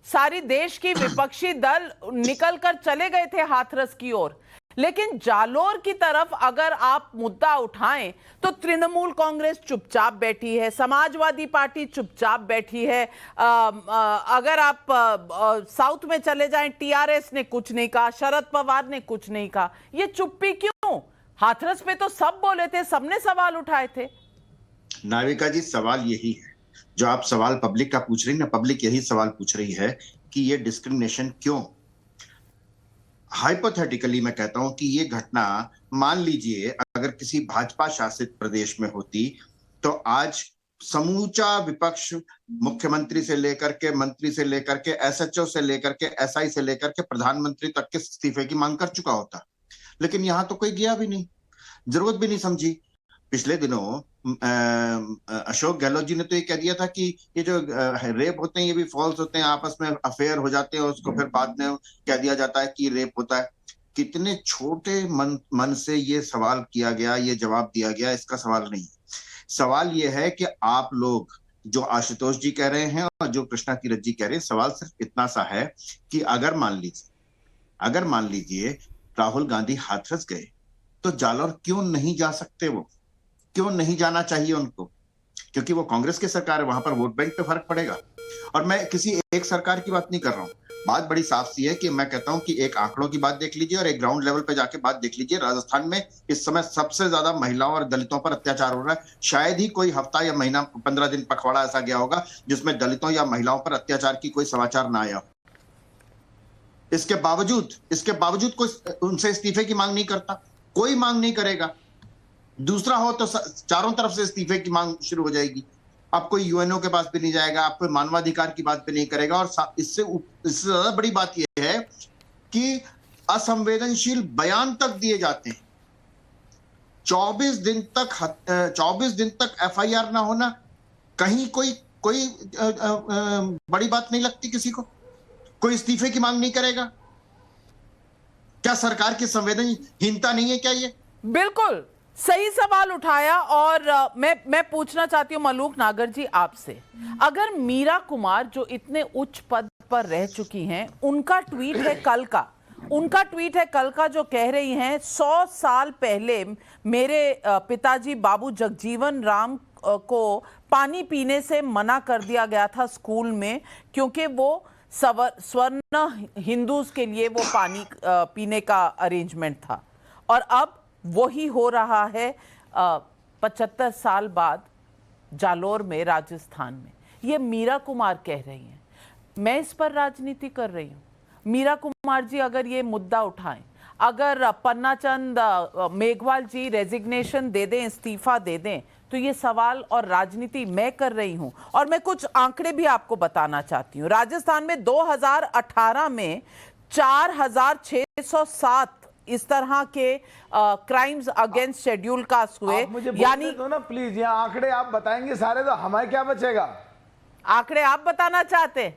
सारी देश की विपक्षी दल निकल कर चले गए थे हाथरस की ओर, लेकिन जालोर की तरफ अगर आप मुद्दा उठाएं तो तृणमूल कांग्रेस चुपचाप बैठी है, समाजवादी पार्टी चुपचाप बैठी है। अगर आप साउथ में चले जाएं, टीआरएस ने कुछ नहीं कहा, शरद पवार ने कुछ नहीं कहा। ये चुप्पी क्यों? हाथरस पे तो सब बोले थे, सबने सवाल उठाए थे। नाविका जी, सवाल यही है जो आप सवाल पब्लिक का पूछ रही ना, पब्लिक यही सवाल पूछ रही है कि ये डिस्क्रिमिनेशन क्यों। हाइपोथेटिकली मैं कहता हूं कि ये घटना, मान लीजिए अगर किसी भाजपा शासित प्रदेश में होती तो आज समूचा विपक्ष, मुख्यमंत्री से लेकर के, मंत्री से लेकर के, एसएचओ से लेकर के, एसआई से लेकर के प्रधानमंत्री तक के इस्तीफे की मांग कर चुका होता। लेकिन यहां तो कोई गया भी नहीं, जरूरत भी नहीं समझी। पिछले दिनों अशोक गहलोत जी ने तो ये कह दिया था कि ये जो रेप होते हैं ये भी फॉल्स होते हैं, आपस में अफेयर हो जाते हैं, उसको फिर बाद में कह दिया जाता है कि रेप होता है। कितने छोटे मन से ये सवाल किया गया, ये जवाब दिया गया। इसका सवाल नहीं, सवाल ये है कि आप लोग, जो आशुतोष जी कह रहे हैं और जो कृष्णा तीरथ जी कह रहे हैं, सवाल सिर्फ इतना सा है कि अगर मान लीजिए राहुल गांधी हाथरस गए तो जालोर क्यों नहीं जा सकते? वो क्यों नहीं जाना चाहिए उनको? क्योंकि वो कांग्रेस की सरकार है, वहां पर वोट बैंक पे फर्क पड़ेगा। और मैं किसी एक सरकार की बात नहीं कर रहा हूं, बात बड़ी साफ सी है कि मैं कहता हूं कि एक आंकड़ों की बात देख लीजिए और एक ग्राउंड लेवल पे जाके बात देख लीजिए। राजस्थान में इस समय सबसे ज्यादा महिलाओं और दलितों पर अत्याचार हो रहा है। शायद ही कोई हफ्ता या महीना 15 दिन पखवाड़ा ऐसा गया होगा जिसमें दलितों या महिलाओं पर अत्याचार की कोई समाचार ना आया। इसके बावजूद कोई उनसे इस्तीफे की मांग नहीं करता, कोई मांग नहीं करेगा। दूसरा हो तो चारों तरफ से इस्तीफे की मांग शुरू हो जाएगी। अब कोई यूएनओ के पास भी नहीं जाएगा, आप कोई मानवाधिकार की बात भी नहीं करेगा। और इससे ज्यादा बड़ी बात यह है कि असंवेदनशील बयान तक दिए जाते हैं। 24 दिन तक एफआईआर ना होना कहीं कोई बड़ी बात नहीं लगती किसी को। कोई इस्तीफे की मांग नहीं करेगा। क्या सरकार की संवेदनहीनता नहीं है क्या ये? बिल्कुल सही सवाल उठाया। और मैं पूछना चाहती हूं मलूक नागर जी आपसे, अगर मीरा कुमार जो इतने उच्च पद पर रह चुकी हैं, उनका ट्वीट है कल का जो कह रही हैं 100 साल पहले मेरे पिताजी बाबू जगजीवन राम को पानी पीने से मना कर दिया गया था स्कूल में, क्योंकि वो स्वर्ण हिंदूज के लिए वो पानी पीने का अरेंजमेंट था। और अब वही हो रहा है 75 साल बाद जालोर में, राजस्थान में। ये मीरा कुमार कह रही हैं, मैं इस पर राजनीति कर रही हूँ। मीरा कुमार जी अगर ये मुद्दा उठाएं, अगर पन्ना चंद मेघवाल जी रेजिग्नेशन दे दें, इस्तीफा दे दें, तो ये सवाल और राजनीति मैं कर रही हूं। और मैं कुछ आंकड़े भी आपको बताना चाहती हूं। राजस्थान में 2018 में 4607 इस तरह के क्राइम्स अगेंस्ट शेड्यूल कास्ट हुए। यानी तो ना प्लीज, ये आंकड़े आप बताएंगे सारे तो हमें क्या बचेगा? आंकड़े आप बताना चाहते?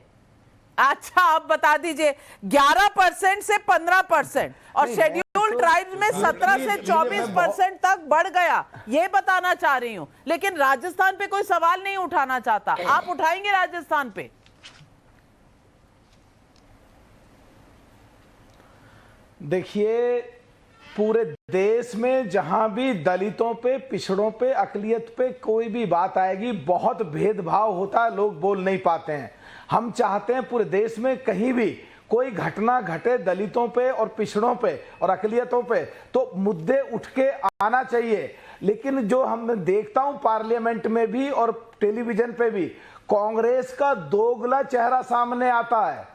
अच्छा आप बता दीजिए। 11% से 15% और शेड्यूल ट्राइब्स में 17 से 24% तक बढ़ गया, ये बताना चाह रही हूं। लेकिन राजस्थान पे कोई सवाल नहीं उठाना चाहता। आप उठाएंगे राजस्थान पे? देखिए, पूरे देश में जहां भी दलितों पे, पिछड़ों पे, अकलियत पे कोई भी बात आएगी, बहुत भेदभाव होता है, लोग बोल नहीं पाते हैं। हम चाहते हैं पूरे देश में कहीं भी कोई घटना घटे दलितों पे और पिछड़ों पे और अकलियतों पे, तो मुद्दे उठ के आना चाहिए। लेकिन जो हम देखता हूं पार्लियामेंट में भी और टेलीविजन पे भी, कांग्रेस का दोगला चेहरा सामने आता है।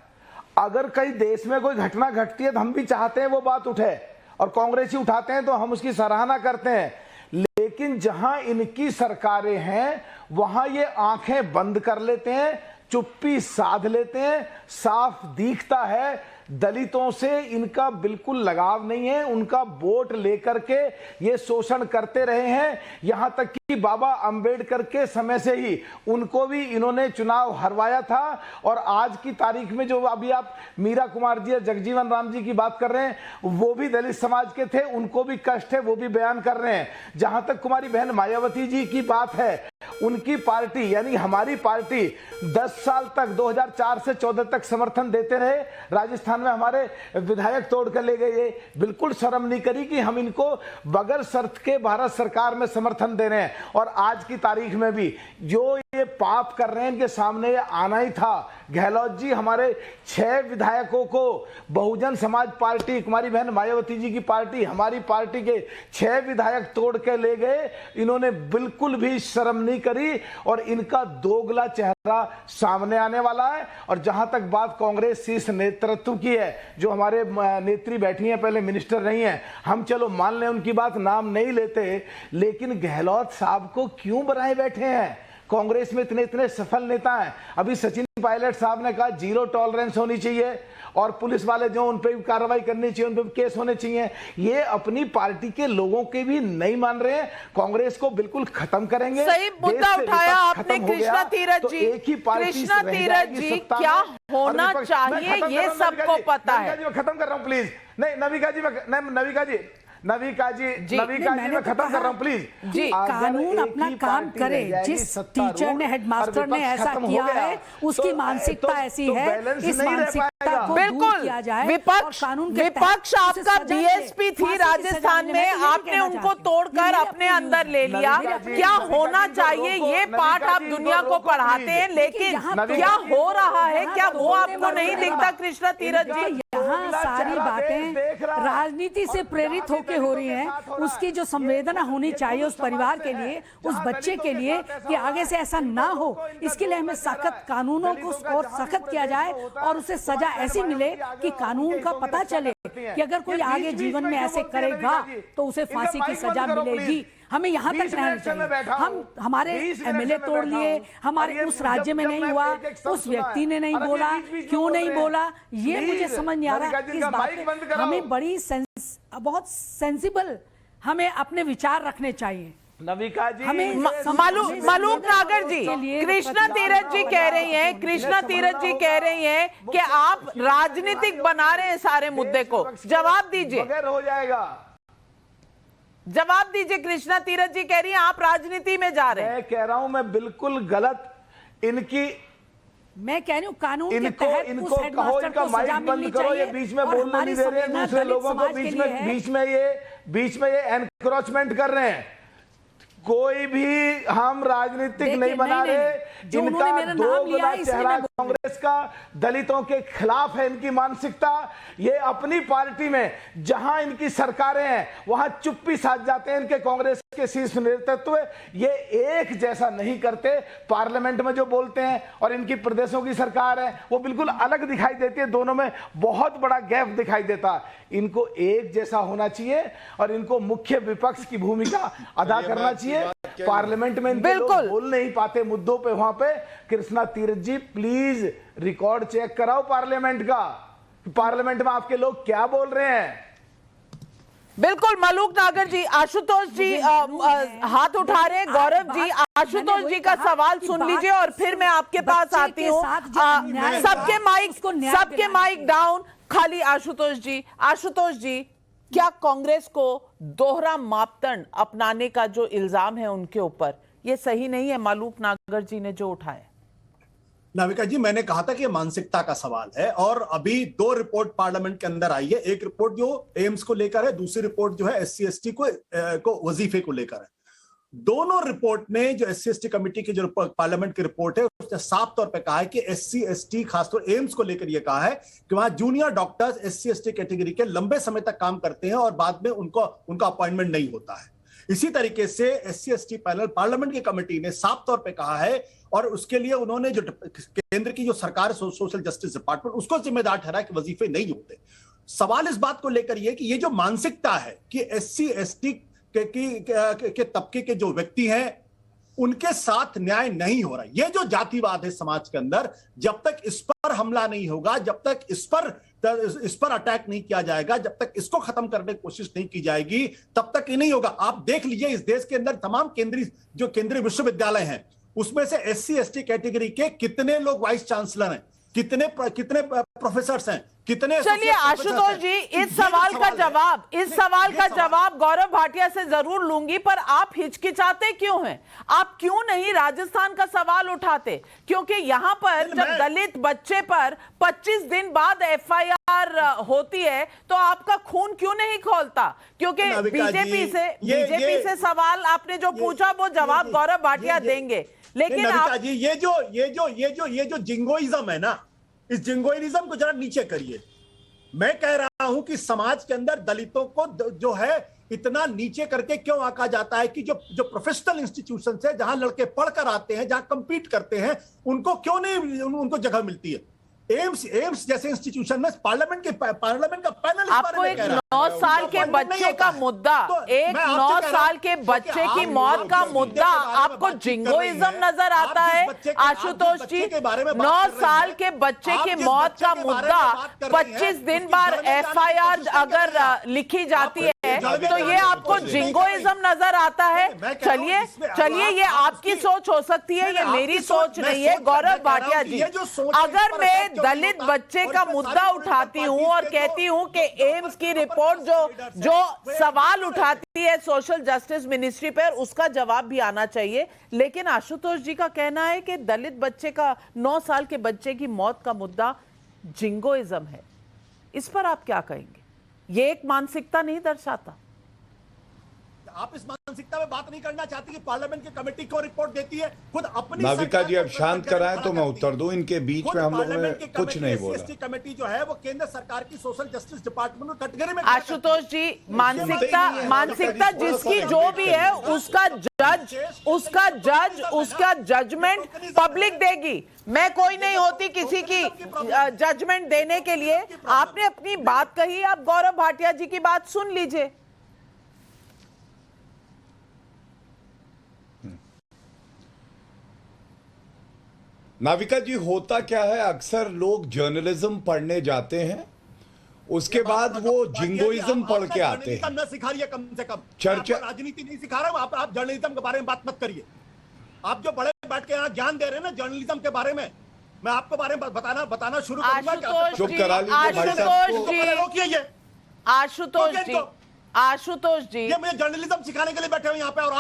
अगर कहीं देश में कोई घटना घटती है तो हम भी चाहते हैं वो बात उठे, और कांग्रेसी उठाते हैं तो हम उसकी सराहना करते हैं। लेकिन जहां इनकी सरकारें हैं वहां ये आंखें बंद कर लेते हैं, चुप्पी साध लेते हैं। साफ दिखता है दलितों से इनका बिल्कुल लगाव नहीं है। उनका वोट लेकर के ये शोषण करते रहे हैं। यहां तक कि बाबा अंबेडकर के समय से ही उनको भी इन्होंने चुनाव हरवाया था। और आज की तारीख में जो अभी आप मीरा कुमार जी और जगजीवन राम जी की बात कर रहे हैं, वो भी दलित समाज के थे, उनको भी कष्ट है, वो भी बयान कर रहे हैं। जहां तक कुमारी बहन मायावती जी की बात है, उनकी पार्टी यानी हमारी पार्टी 10 साल तक 2004 से 14 तक समर्थन देते रहे। राजस्थान में हमारे विधायक तोड़ कर ले गए। बिल्कुल शर्म नहीं करी कि हम इनको बगैर शर्त के भारत सरकार में समर्थन दे रहे हैं। और आज की तारीख में भी जो ये पाप कर रहे हैं, इनके सामने ये आना ही था। गहलोत जी हमारे 6 विधायकों को बहुजन समाज पार्टी, कुमारी बहन मायावती जी की पार्टी, हमारी पार्टी के 6 विधायक तोड़ के ले गए। इन्होंने बिल्कुल भी शर्म नहीं करी और इनका दोगला चेहरा सामने आने वाला है। और जहां तक बात कांग्रेस शीर्ष नेतृत्व की है, जो हमारे नेत्री बैठी हैं, पहले मिनिस्टर रही हैं, हम चलो मान लें उनकी बात, नाम नहीं लेते, लेकिन गहलोत साहब को क्यों बनाए बैठे हैं? कांग्रेस में इतने सफल नेता हैं। अभी सचिन पायलट साहब ने कहा 0 टॉलरेंस होनी चाहिए और पुलिस वाले जो उन पे भी कार्रवाई करनी चाहिए, उन पे भी केस होने चाहिए। ये अपनी पार्टी के लोगों के भी नहीं मान रहे हैं। कांग्रेस को बिल्कुल खत्म करेंगे। सही मुद्दा उठाया आपने कृष्णा तीरथ जी। कृष्णा तीरथ जी, क्या होना चाहिए ये सबको पता है। मैं खत्म कर रहा हूं प्लीज। नहीं नविका जी, नविका जी मैं खत्म कर रहा हूँ प्लीज जी। कानून अपना काम करे। जिस टीचर ने, हेडमास्टर ने ऐसा किया है उसकी मानसिकता ऐसी है, इस मानसिकता को दूर किया जाए। विपक्ष आपका बीएसपी थी राजस्थान में, आपने उनको तोड़कर अपने अंदर ले लिया। क्या होना चाहिए ये पाठ आप दुनिया को पढ़ाते हैं, लेकिन क्या हो रहा है क्या वो आपको नहीं दिखता कृष्णा तीरथ जी? यहाँ सारी बातें राजनीति से प्रेरित होकर हो रही हैं। उसकी जो संवेदना होनी चाहिए उस परिवार के लिए, उस बच्चे के लिए, कि आगे से ऐसा ना हो, इसके लिए हमें सख्त कानूनों को और सख्त किया जाए और उसे सजा ऐसी मिले कि कानून का पता चले कि अगर कोई आगे जीवन में ऐसे करेगा तो उसे फांसी की सजा मिलेगी। हमें यहाँ तक रहना चाहिए। हम हमारे एमएलए तोड़ लिए, हमारे उस राज्य में नहीं हुआ, उस व्यक्ति ने नहीं बोला, क्यों नहीं बोला, ये मुझे समझ नहीं आ रहा। इस बात हमें बड़ी बहुत सेंसिबल हमें अपने विचार रखने चाहिए। नविका जी मलूक नागर जी, कृष्णा तीरथ जी कह रही हैं कि आप राजनीतिक बना रहे हैं सारे मुद्दे को। जवाब दीजिए, हो जाएगा। जवाब दीजिए। कृष्णा तीरथ जी कह रही हैं आप राजनीति में जा रहे हैं। मैं कह रहा हूं मैं बिल्कुल गलत इनकी, मैं कह रही हूँ कानून के इनको तहत इनको कहो, इनका माइक बंद करो, ये बीच में बोलने नहीं दे रहे हैं दूसरे लोगों को, बीच में ये एनक्रोचमेंट कर रहे हैं। कोई भी हम राजनीतिक नहीं बना रहे। इनका दो गुना चेहरा कांग्रेस का दलितों के खिलाफ है इनकी मानसिकता। ये अपनी पार्टी में जहां इनकी सरकारें हैं वहां चुप्पी साध जाते हैं। इनके कांग्रेस के शीर्ष नेतृत्व ये एक जैसा नहीं करते। पार्लियामेंट में जो बोलते हैं और इनकी प्रदेशों की सरकार है वो बिल्कुल अलग दिखाई देती है। दोनों में बहुत बड़ा गैप दिखाई देता। इनको एक जैसा होना चाहिए और इनको मुख्य विपक्ष की भूमिका अदा करना चाहिए। पार्लियामेंट में बिल्कुल बोल नहीं पाते मुद्दों पे, वहां पे कृष्णा तीरथ जी प्लीज रिकॉर्ड चेक कराओ पार्लियामेंट का, पार्लियामेंट में आपके लोग क्या बोल रहे हैं। बिल्कुल मलूक नागर जी, आशुतोष जी हाथ उठा रहे हैं। गौरव जी, आशुतोष जी का सवाल सुन लीजिए और फिर मैं आपके पास आती हूँ। सबके माइक डाउन, खाली आशुतोष जी। आशुतोष जी, क्या कांग्रेस को दोहरा मापदंड अपनाने का जो इल्जाम है उनके ऊपर, ये सही नहीं है मलूक नागर जी ने जो उठाया? नाविका जी, मैंने कहा था कि मानसिकता का सवाल है और अभी दो रिपोर्ट पार्लियामेंट के अंदर आई है। एक रिपोर्ट जो एम्स को लेकर है, दूसरी रिपोर्ट जो है एससी एसटी को वजीफे को लेकर है। दोनों रिपोर्ट में जो एससी एसटी कमेटी की जो पार्लियामेंट की रिपोर्ट है उसने साफ तौर पे कहा है कि एससी एसटी खासतौर एम्स को लेकर यह कहा है कि वहां junior doctors SC ST category के लंबे समय तक काम करते हैं और बाद में उनका अपॉइंटमेंट नहीं होता है। इसी तरीके से एससी एसटी पैनल पार्लियामेंट की कमेटी ने साफ तौर पे कहा है और उसके लिए उन्होंने जो केंद्र की जो सरकार सोशल जस्टिस डिपार्टमेंट उसको जिम्मेदार ठहराया कि वजीफे नहीं होते। सवाल इस बात को लेकर यह कि ये जो मानसिकता है कि एससी एसटी के तबके के जो व्यक्ति हैं उनके साथ न्याय नहीं हो रहा। ये जो जातिवाद है समाज के अंदर, जब तक इस पर हमला नहीं होगा, जब तक इस पर अटैक नहीं किया जाएगा, जब तक इसको खत्म करने की कोशिश नहीं की जाएगी, तब तक ये नहीं होगा। आप देख लीजिए इस देश के अंदर तमाम केंद्रीय विश्वविद्यालय हैं, उसमें से एससी एसटी कैटेगरी के कितने लोग वाइस चांसलर हैं, कितने प्रोफेसर हैं, कितने। चलिए आशुतोष जी, इस सवाल का जवाब गौरव भाटिया से जरूर लूंगी, पर आप हिचकिचाते क्यों हैं? आप क्यों नहीं राजस्थान का सवाल उठाते? क्योंकि यहां पर जब दलित बच्चे पर 25 दिन बाद एफआईआर होती है तो आपका खून क्यों नहीं खोलता? क्योंकि बीजेपी से सवाल आपने जो पूछा वो जवाब गौरव भाटिया देंगे, लेकिन आप ये जो जिंगोइज्म है ना, इस जिंगोइज्म को जरा नीचे करिए। मैं कह रहा हूं कि समाज के अंदर दलितों को जो है इतना नीचे करके क्यों आंका जाता है कि जो प्रोफेशनल इंस्टीट्यूशन है, जहां लड़के पढ़कर आते हैं, जहां कंपीट करते हैं, उनको क्यों नहीं उनको जगह मिलती है? एम्स जैसे इंस्टीट्यूशन में पार्लियामेंट का पैनल आपको एक 9 साल के बच्चे का मुद्दा, एक 9 साल के बच्चे की मौत का मुद्दा आपको जिंगोइज्म नजर आता है? आशुतोष जी, 9 साल के बच्चे की मौत का मुद्दा 25 दिन बाद एफआईआर अगर लिखी जाती है तो ये आपको जिंगोइज्म नजर आता है? चलिए ये आपकी सोच हो सकती है, ये मेरी सोच नहीं है। गौरव भाटिया जी, अगर मैं दलित बच्चे का मुद्दा उठाती हूं और कहती हूं कि एम्स की रिपोर्ट जो सवाल उठाती है सोशल जस्टिस मिनिस्ट्री पर, उसका जवाब भी आना चाहिए। लेकिन आशुतोष जी का कहना है कि दलित बच्चे का 9 साल के बच्चे की मौत का मुद्दा जिंगोइज्म है। इस पर आप क्या कहेंगे? ये एक मानसिकता नहीं दर्शाता? आप इस मानसिकता में बात नहीं करना चाहती कि पार्लियामेंट की कमेटी को रिपोर्ट देती है, खुद अपनी नाविका जी अब शांत कराएं तो मैं उत्तर दूं। इनके बीच में हम लोगों ने कुछ नहीं बोला। कमेटी जो है वो केंद्र सरकार की सोशल जस्टिस डिपार्टमेंट में कैटेगरी में। आशुतोष जी, मानसिकता जिसकी जो भी है उसका जजमेंट पब्लिक देगी। मैं कोई नहीं होती किसी की जजमेंट देने के लिए। आपने अपनी बात कही, आप गौरव भाटिया जी की बात सुन लीजिए। नाविका जी, होता क्या है, अक्सर लोग जर्नलिज्म पढ़ने जाते हैं, उसके बाद वो जिंगोइज्म पढ़ के आते हैं। न सिखा रही है कम से कम चर्चा, राजनीति नहीं सिखा रहा हूं। आप जर्नलिज्म के बारे में बात मत करिए। आप जो बड़े बैठ के यहाँ ज्ञान दे रहे हैं ना जर्नलिज्म के बारे में, मैं आपको बारे में बताना शुरू करूंगा। चुप करा लीजिए भाई साहब। रोकिए ये आशुतोष जी, ये मुझे जर्नलिज्म सिखाने के लिए बैठे हुए यहाँ पे, और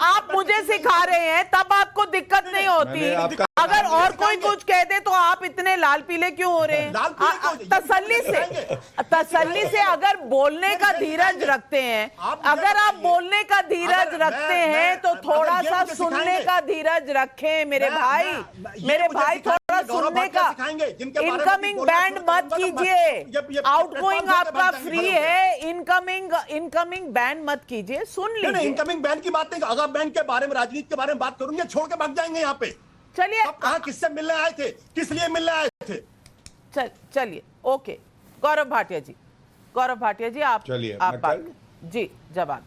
आप मुझे सिखा रहे हैं, तब आपको दिक्कत नहीं होती। अगर और कोई कुछ कह दे तो आप इतने लाल पीले क्यों हो रहे हैं? तसल्ली से अगर बोलने का धीरज रखते हैं, अगर आप बोलने का धीरज रखते हैं तो थोड़ा सा सुनने का धीरज रखें मेरे भाई, थोड़ा सुनने का। इनकमिंग बैंड मत कीजिए, आउटगोइंग आपका फ्री है, इनकमिंग बैंड मत कीजिए, सुन लीजिए। इनकमिंग बैंड की बात नहीं, अगर बैंड के बारे में, राजनीति के बारे में बात करूंगे छोड़ के भाग जाएंगे यहाँ पे। चलिए, कहां किससे मिलने आए थे, किस लिए मिलने आए थे? चलिए, ओके। गौरव भाटिया जी आप बात जी जवाब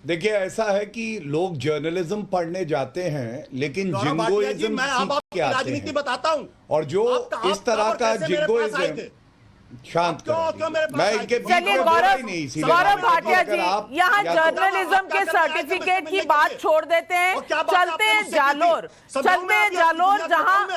देखिए। ऐसा है कि लोग जर्नलिज्म पढ़ने जाते हैं लेकिन जिंगोइज्म सीख के आते हैं। राजनीति बताता हूं, और जो इस तरह का जिंगोइज्म, शांत करो, मैं इनके बीच में बोला ही नहीं। गौरव भाटिया जी, यहाँ जर्नलिज्म के सर्टिफिकेट की बात छोड़ देते हैं, चलते हैं जालोर,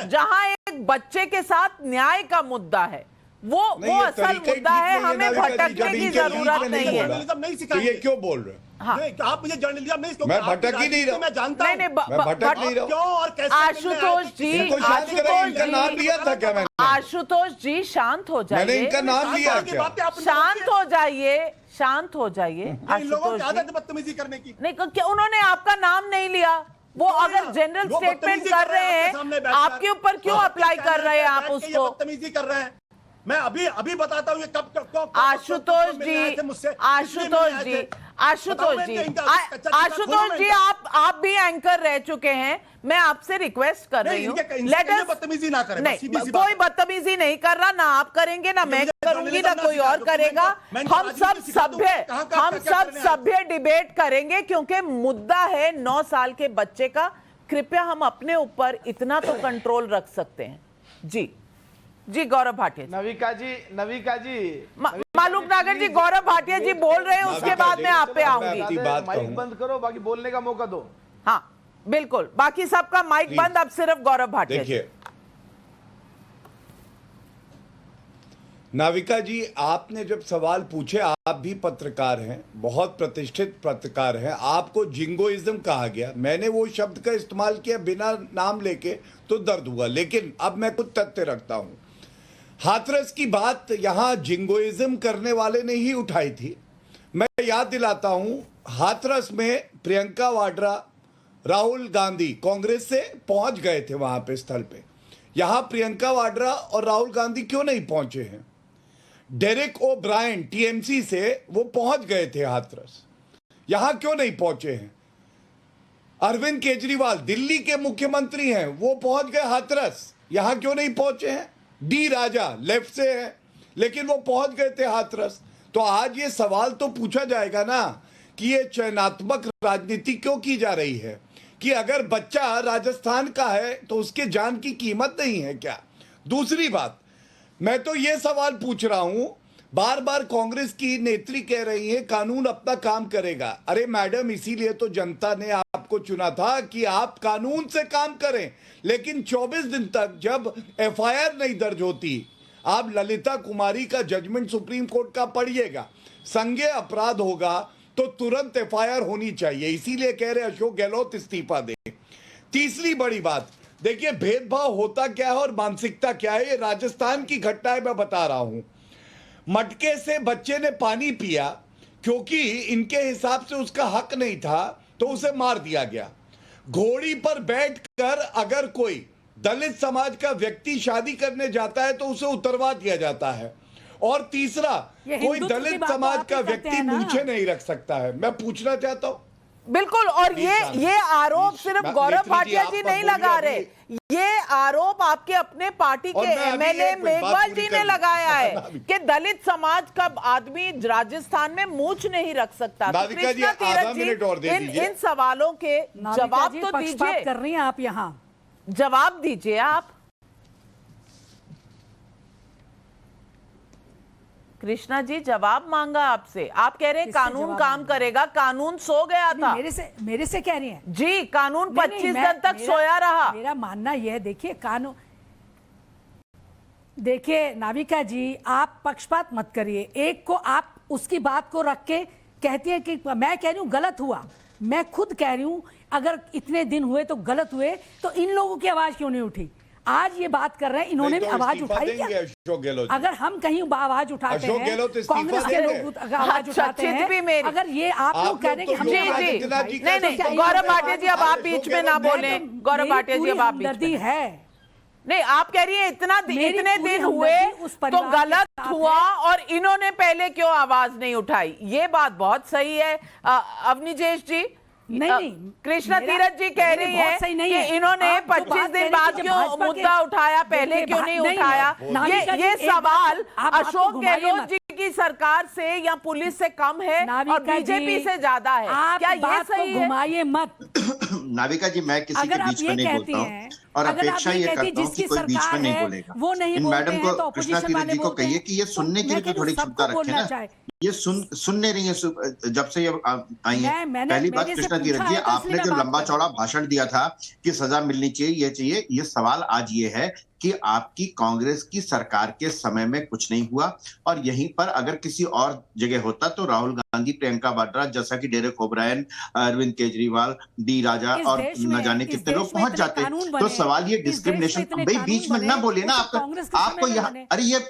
जहाँ एक बच्चे के साथ न्याय का मुद्दा है। वो असल मुद्दा है, हमें भटकने की जरूरत नहीं है। तो ये क्यों बोल रहे हैं? हाँ। आप मुझे जर्नलिज्म नहीं, मैं भटक ही नहीं रहा, मैं जानता हूं। मैं भटक नहीं रहा। क्यों और कैसे? आशुतोष जी, इनका नाम लिया था क्या मैंने? आशुतोष जी शांत हो जाइए। मैंने इनका नाम लिया क्या? शांत हो जाइए। आशुतोष जी, बदतमीजी करने की नहीं, क्या उन्होंने आपका नाम नहीं लिया? वो अगर जनरल स्टेटमेंट कर रहे हैं, आपके ऊपर क्यों अप्लाई कर रहे हैं आप उसको? बदतमीजी कर रहे हैं। मैं अभी बताता हूँ ये कब आशुतोष जी आप भी एंकर रह चुके हैं। मैं आपसे रिक्वेस्ट कर रही हूँ, बदतमीजी ना करें। नहीं, कोई बदतमीजी नहीं कर रहा, ना आप करेंगे, ना मैं करूंगी, ना कोई और करेगा। हम सब सभ्य डिबेट करेंगे, क्योंकि मुद्दा है 9 साल के बच्चे का। कृपया हम अपने ऊपर इतना तो कंट्रोल रख सकते हैं। जी गौरव भाटिया जी। नविका जी मालूक नागर जी, गौरव भाटिया जी बोल रहे हैं, उसके बाद मैं आप पे आऊंगी। माइक बंद करो, बाकी बोलने का मौका दो। हाँ बिल्कुल, बाकी सबका माइक बंद, अब सिर्फ गौरव भाटिया। देखिए नाविका जी, आपने जब सवाल पूछे, आप भी पत्रकार हैं, बहुत प्रतिष्ठित पत्रकार हैं, आपको जिंगोइज्म कहा गया। मैंने वो शब्द का इस्तेमाल किया बिना नाम लेके तो दर्द हुआ, लेकिन अब मैं कुछ तथ्य रखता हूं। हाथरस की बात यहां जिंगोइज्म करने वाले ने ही उठाई थी। मैं याद दिलाता हूं, हाथरस में प्रियंका वाड्रा, राहुल गांधी कांग्रेस से पहुंच गए थे वहां पे स्थल पे। यहां प्रियंका वाड्रा और राहुल गांधी क्यों नहीं पहुंचे हैं? डेरेक ओ ब्रायन टीएमसी से वो पहुंच गए थे हाथरस, यहां क्यों नहीं पहुंचे हैं? अरविंद केजरीवाल दिल्ली के मुख्यमंत्री हैं, वो पहुंच गए हाथरस, यहां क्यों नहीं पहुंचे हैं? डी राजा लेफ्ट से हैं, लेकिन वो पहुंच गए थे हाथरस। तो आज ये सवाल तो पूछा जाएगा ना कि ये चयनात्मक राजनीति क्यों की जा रही है, कि अगर बच्चा राजस्थान का है तो उसके जान की कीमत नहीं है क्या? दूसरी बात, मैं तो ये सवाल पूछ रहा हूं, बार बार कांग्रेस की नेत्री कह रही है कानून अपना काम करेगा। अरे मैडम, इसीलिए तो जनता ने आप आपको चुना था कि आप कानून से काम करें, लेकिन 24 दिन तक जब एफआईआर नहीं दर्ज होती, आप ललिता कुमारी का जजमेंट सुप्रीम कोर्ट का पढ़िएगा, संज्ञेय अपराध होगा तो तुरंत एफआईआर होनी चाहिए। इसीलिए कह रहे अशोक गहलोत इस्तीफा दें। तीसरी बड़ी बात, देखिए भेदभाव होता क्या है और मानसिकता क्या है, ये राजस्थान की घटना है, मैं बता रहा हूं। मटके से बच्चे ने पानी पिया, क्योंकि इनके हिसाब से उसका हक नहीं था तो उसे मार दिया गया। घोड़ी पर बैठकर अगर कोई दलित समाज का व्यक्ति शादी करने जाता है तो उसे उतरवा दिया जाता है। और तीसरा, कोई दलित समाज का व्यक्ति मूछें नहीं रख सकता है। मैं पूछना चाहता हूं, बिल्कुल, और ये आरोप सिर्फ गौरव भाटिया जी नहीं लगा रहे, ये आरोप आपके अपने पार्टी के एमएलए मेघवाल जी ने लगाया है कि दलित समाज का आदमी राजस्थान में मूछ नहीं रख सकता। तो कृष्णा तीरथ जी, इन सवालों के जवाब तो दीजिए। कर रही हैं आप, यहाँ जवाब दीजिए आप। कृष्णा जी जवाब मांगा आपसे, आप कह रहे हैं कानून काम करेगा, कानून सो गया था। मेरे से कह रही हैं जी, कानून 25 दिन तक सोया रहा। मेरा मानना यह है, देखिए कानून, देखिए नाविका जी, आप पक्षपात मत करिए। एक को आप उसकी बात को रख के कहती हैं कि मैं कह रही हूं गलत हुआ, मैं खुद कह रही हूं अगर इतने दिन हुए तो गलत हुए, तो इन लोगों की आवाज क्यों नहीं उठी? आज ये बात कर रहे हैं, इन्होंने भी आवाज उठाई क्या? अगर हम कहीं आवाज उठाते हैं, कांग्रेस के लोग आवाज उठाते हैं, अगर ये आप लोग कह रहे हैं कि हमने नहीं, गौरव भाटिया जी अब आप बीच में ना बोले। गौरव भाटिया जी अब आप बीच में है नहीं, आप कह रही है इतने दिन हुए तो गलत हुआ और इन्होंने पहले क्यों आवाज नहीं उठाई। ये बात बहुत सही है। अवनीजेश जी, नहीं, कृष्णा तीरथ जी कह रही है कि इन्होंने 25 दिन बाद क्यों मुद्दा उठाया, पहले क्यों नहीं उठाया। ये सवाल अशोक गहलोत जी की सरकार से या पुलिस से कम है और बीजेपी से ज्यादा है, क्या ये सही है? घुमाइए मत नाविका जी, मैं किसी के बीच में नहीं बोलता हूँ और अपेक्षा ये करता हूँ कि कोई बीच में नहीं बोलेगा। इन मैडम को, कृष्णा तीरथ जी को कहिए कि ये सुनने के लिए तो थोड़ी क्षमता रखे ना। ये सुन नहीं रही है जब से ये आई है। पहली बात, कृष्णा तीरथ जी, आपने जो लंबा चौड़ा भाषण दिया था कि सजा मिलनी चाहिए, ये सवाल आज ये है कि आपकी कांग्रेस की सरकार के समय में कुछ नहीं हुआ, और यहीं पर अगर किसी और जगह होता तो राहुल गांधी, प्रियंका वाड्रा, जैसा कि Derek O'Brien, Arvind Kejriwal, D Raja और न जाने कितने लोग पहुंच जाते। तो सवाल ये डिस्क्रिमिनेशन, भाई बीच में ना बोलिए ना, आपको यहाँ, अरे ये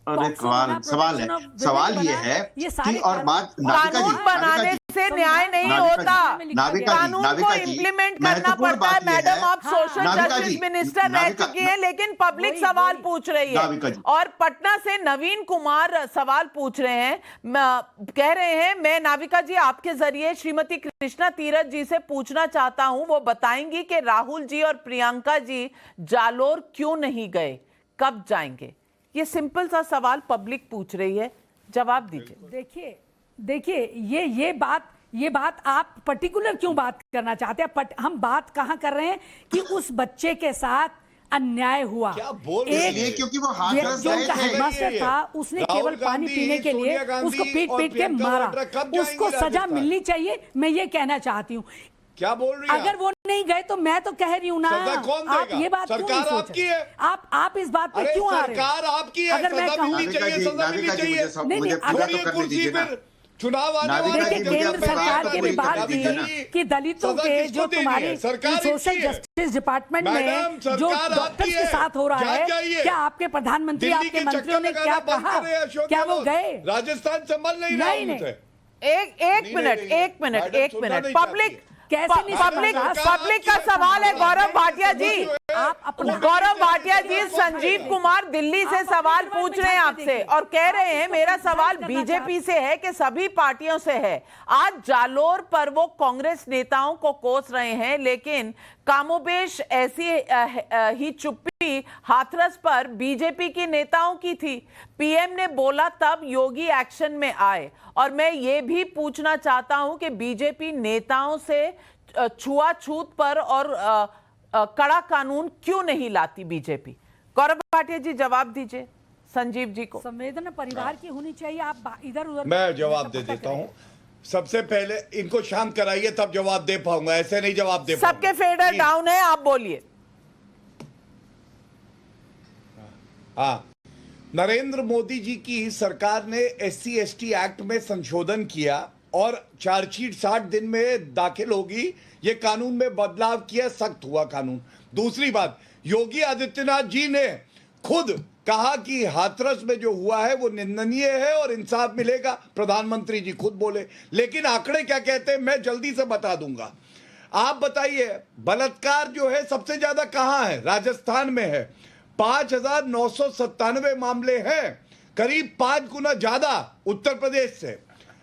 सवाल ये है कि, और बात कानून बनाने से न्याय नहीं होता, कानून को इम्प्लीमेंट करना पड़ता है। मैडम, आप सोशल जस्टिस मिनिस्टर रह चुकी हैं, लेकिन पब्लिक सवाल पूछ रही है। और पटना से नवीन कुमार सवाल पूछ रहे हैं, कह रहे हैं, मैं नाविका जी आपके जरिए श्रीमती कृष्णा तीरथ जी से पूछना चाहता हूं, वो बताएंगी कि राहुल जी और प्रियंका जी जालोर क्यों नहीं गए, कब जाएंगे? ये सिंपल सा सवाल पब्लिक पूछ रही है, जवाब दीजिए। देखिए ये बात आप पर्टिकुलर क्यों बात करना चाहते हैं? हम बात कहां कर रहे हैं कि उस बच्चे के साथ अन्याय हुआ। क्या बोल रहे हैं? क्योंकि वो जो उनका हेडमास्टर था, उसने केवल पानी पीने के लिए उसको पीट के मारा, उसको सजा मिलनी चाहिए, मैं ये कहना चाहती हूँ। क्या बोल रही है? अगर वो नहीं गए तो मैं तो कह रही हूँ ना, आप ये बात क्यों नहीं सोच रहे? आप इस बात पे क्यों आ रहे हैं? सरकार आपकी है, अगर मैं सजा मिलनी चाहिए, सजा मिलनी चाहिए। कुर्सी पर चुनाव आने वाले, केंद्र सरकार के भी बात दी कि दलितों के जो तुम्हारे सोशल जस्टिस डिपार्टमेंट में जो डॉक्टर्स के साथ हो रहा है, क्या आपके प्रधानमंत्री, आपके मंत्रियों ने क्या कहा? क्या वो गए? राजस्थान संभल नहीं रहा। एक मिनट, पब्लिक का सवाल है। गौरव भाटिया जी, गौरव भाटिया जी, संजीव कुमार दिल्ली से सवाल पूछ रहे हैं आपसे और कह रहे हैं मेरा सवाल बीजेपी से है कि सभी पार्टियों से है। आज जालोर पर वो कांग्रेस नेताओं को कोस रहे हैं, लेकिन कामोबेश ऐसी ही चुप्पी हाथरस पर बीजेपी के नेताओं की थी। पीएम ने बोला तब योगी एक्शन में आए। और मैं ये भी पूछना चाहता हूं कि बीजेपी नेताओं से छुआछूत पर और कड़ा कानून क्यों नहीं लाती बीजेपी? गौरव भाटिया जी जवाब दीजिए संजीव जी को। संवेदना परिवार की होनी चाहिए, आप इधर उधर। मैं जवाब दे देता हूं। सबसे पहले इनको शांत कराइए तब जवाब दे पाऊंगा, ऐसे नहीं जवाब दे पाऊंगा। सबके फेडर डाउन है, आप बोलिए। हाँ, नरेंद्र मोदी जी की सरकार ने SC/ST एक्ट में संशोधन किया और चार्जशीट 60 दिन में दाखिल होगी। ये कानून में बदलाव किया, सख्त हुआ कानून। दूसरी बात, योगी आदित्यनाथ जी ने खुद कहा कि हाथरस में जो हुआ है वो निंदनीय है और इंसाफ मिलेगा, प्रधानमंत्री जी खुद बोले। लेकिन आंकड़े क्या कहते हैं मैं जल्दी से बता दूंगा। आप बताइए, बलात्कार जो है सबसे ज्यादा कहां है? राजस्थान में है, 5,997 मामले हैं, करीब 5 गुना ज्यादा उत्तर प्रदेश से।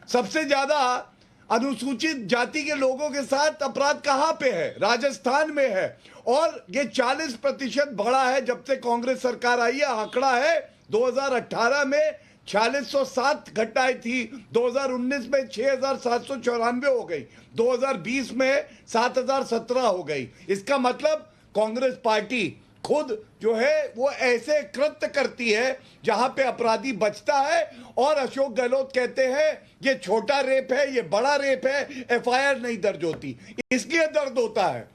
सबसे ज्यादा अनुसूचित जाति के लोगों के साथ अपराध कहां पे है? राजस्थान में है। और ये 40% बढ़ा है जब से कांग्रेस सरकार आई है। आंकड़ा है 2018 में 4607 घटनाएं थी, 2019 में 6,794 हो गई, 2020 में 7,017 हो गई। इसका मतलब कांग्रेस पार्टी खुद जो है वो ऐसे कृत्य करती है जहां पे अपराधी बचता है। और अशोक गहलोत कहते हैं ये छोटा रेप है, ये बड़ा रेप है, FIR नहीं दर्ज होती, इसलिए दर्द होता है।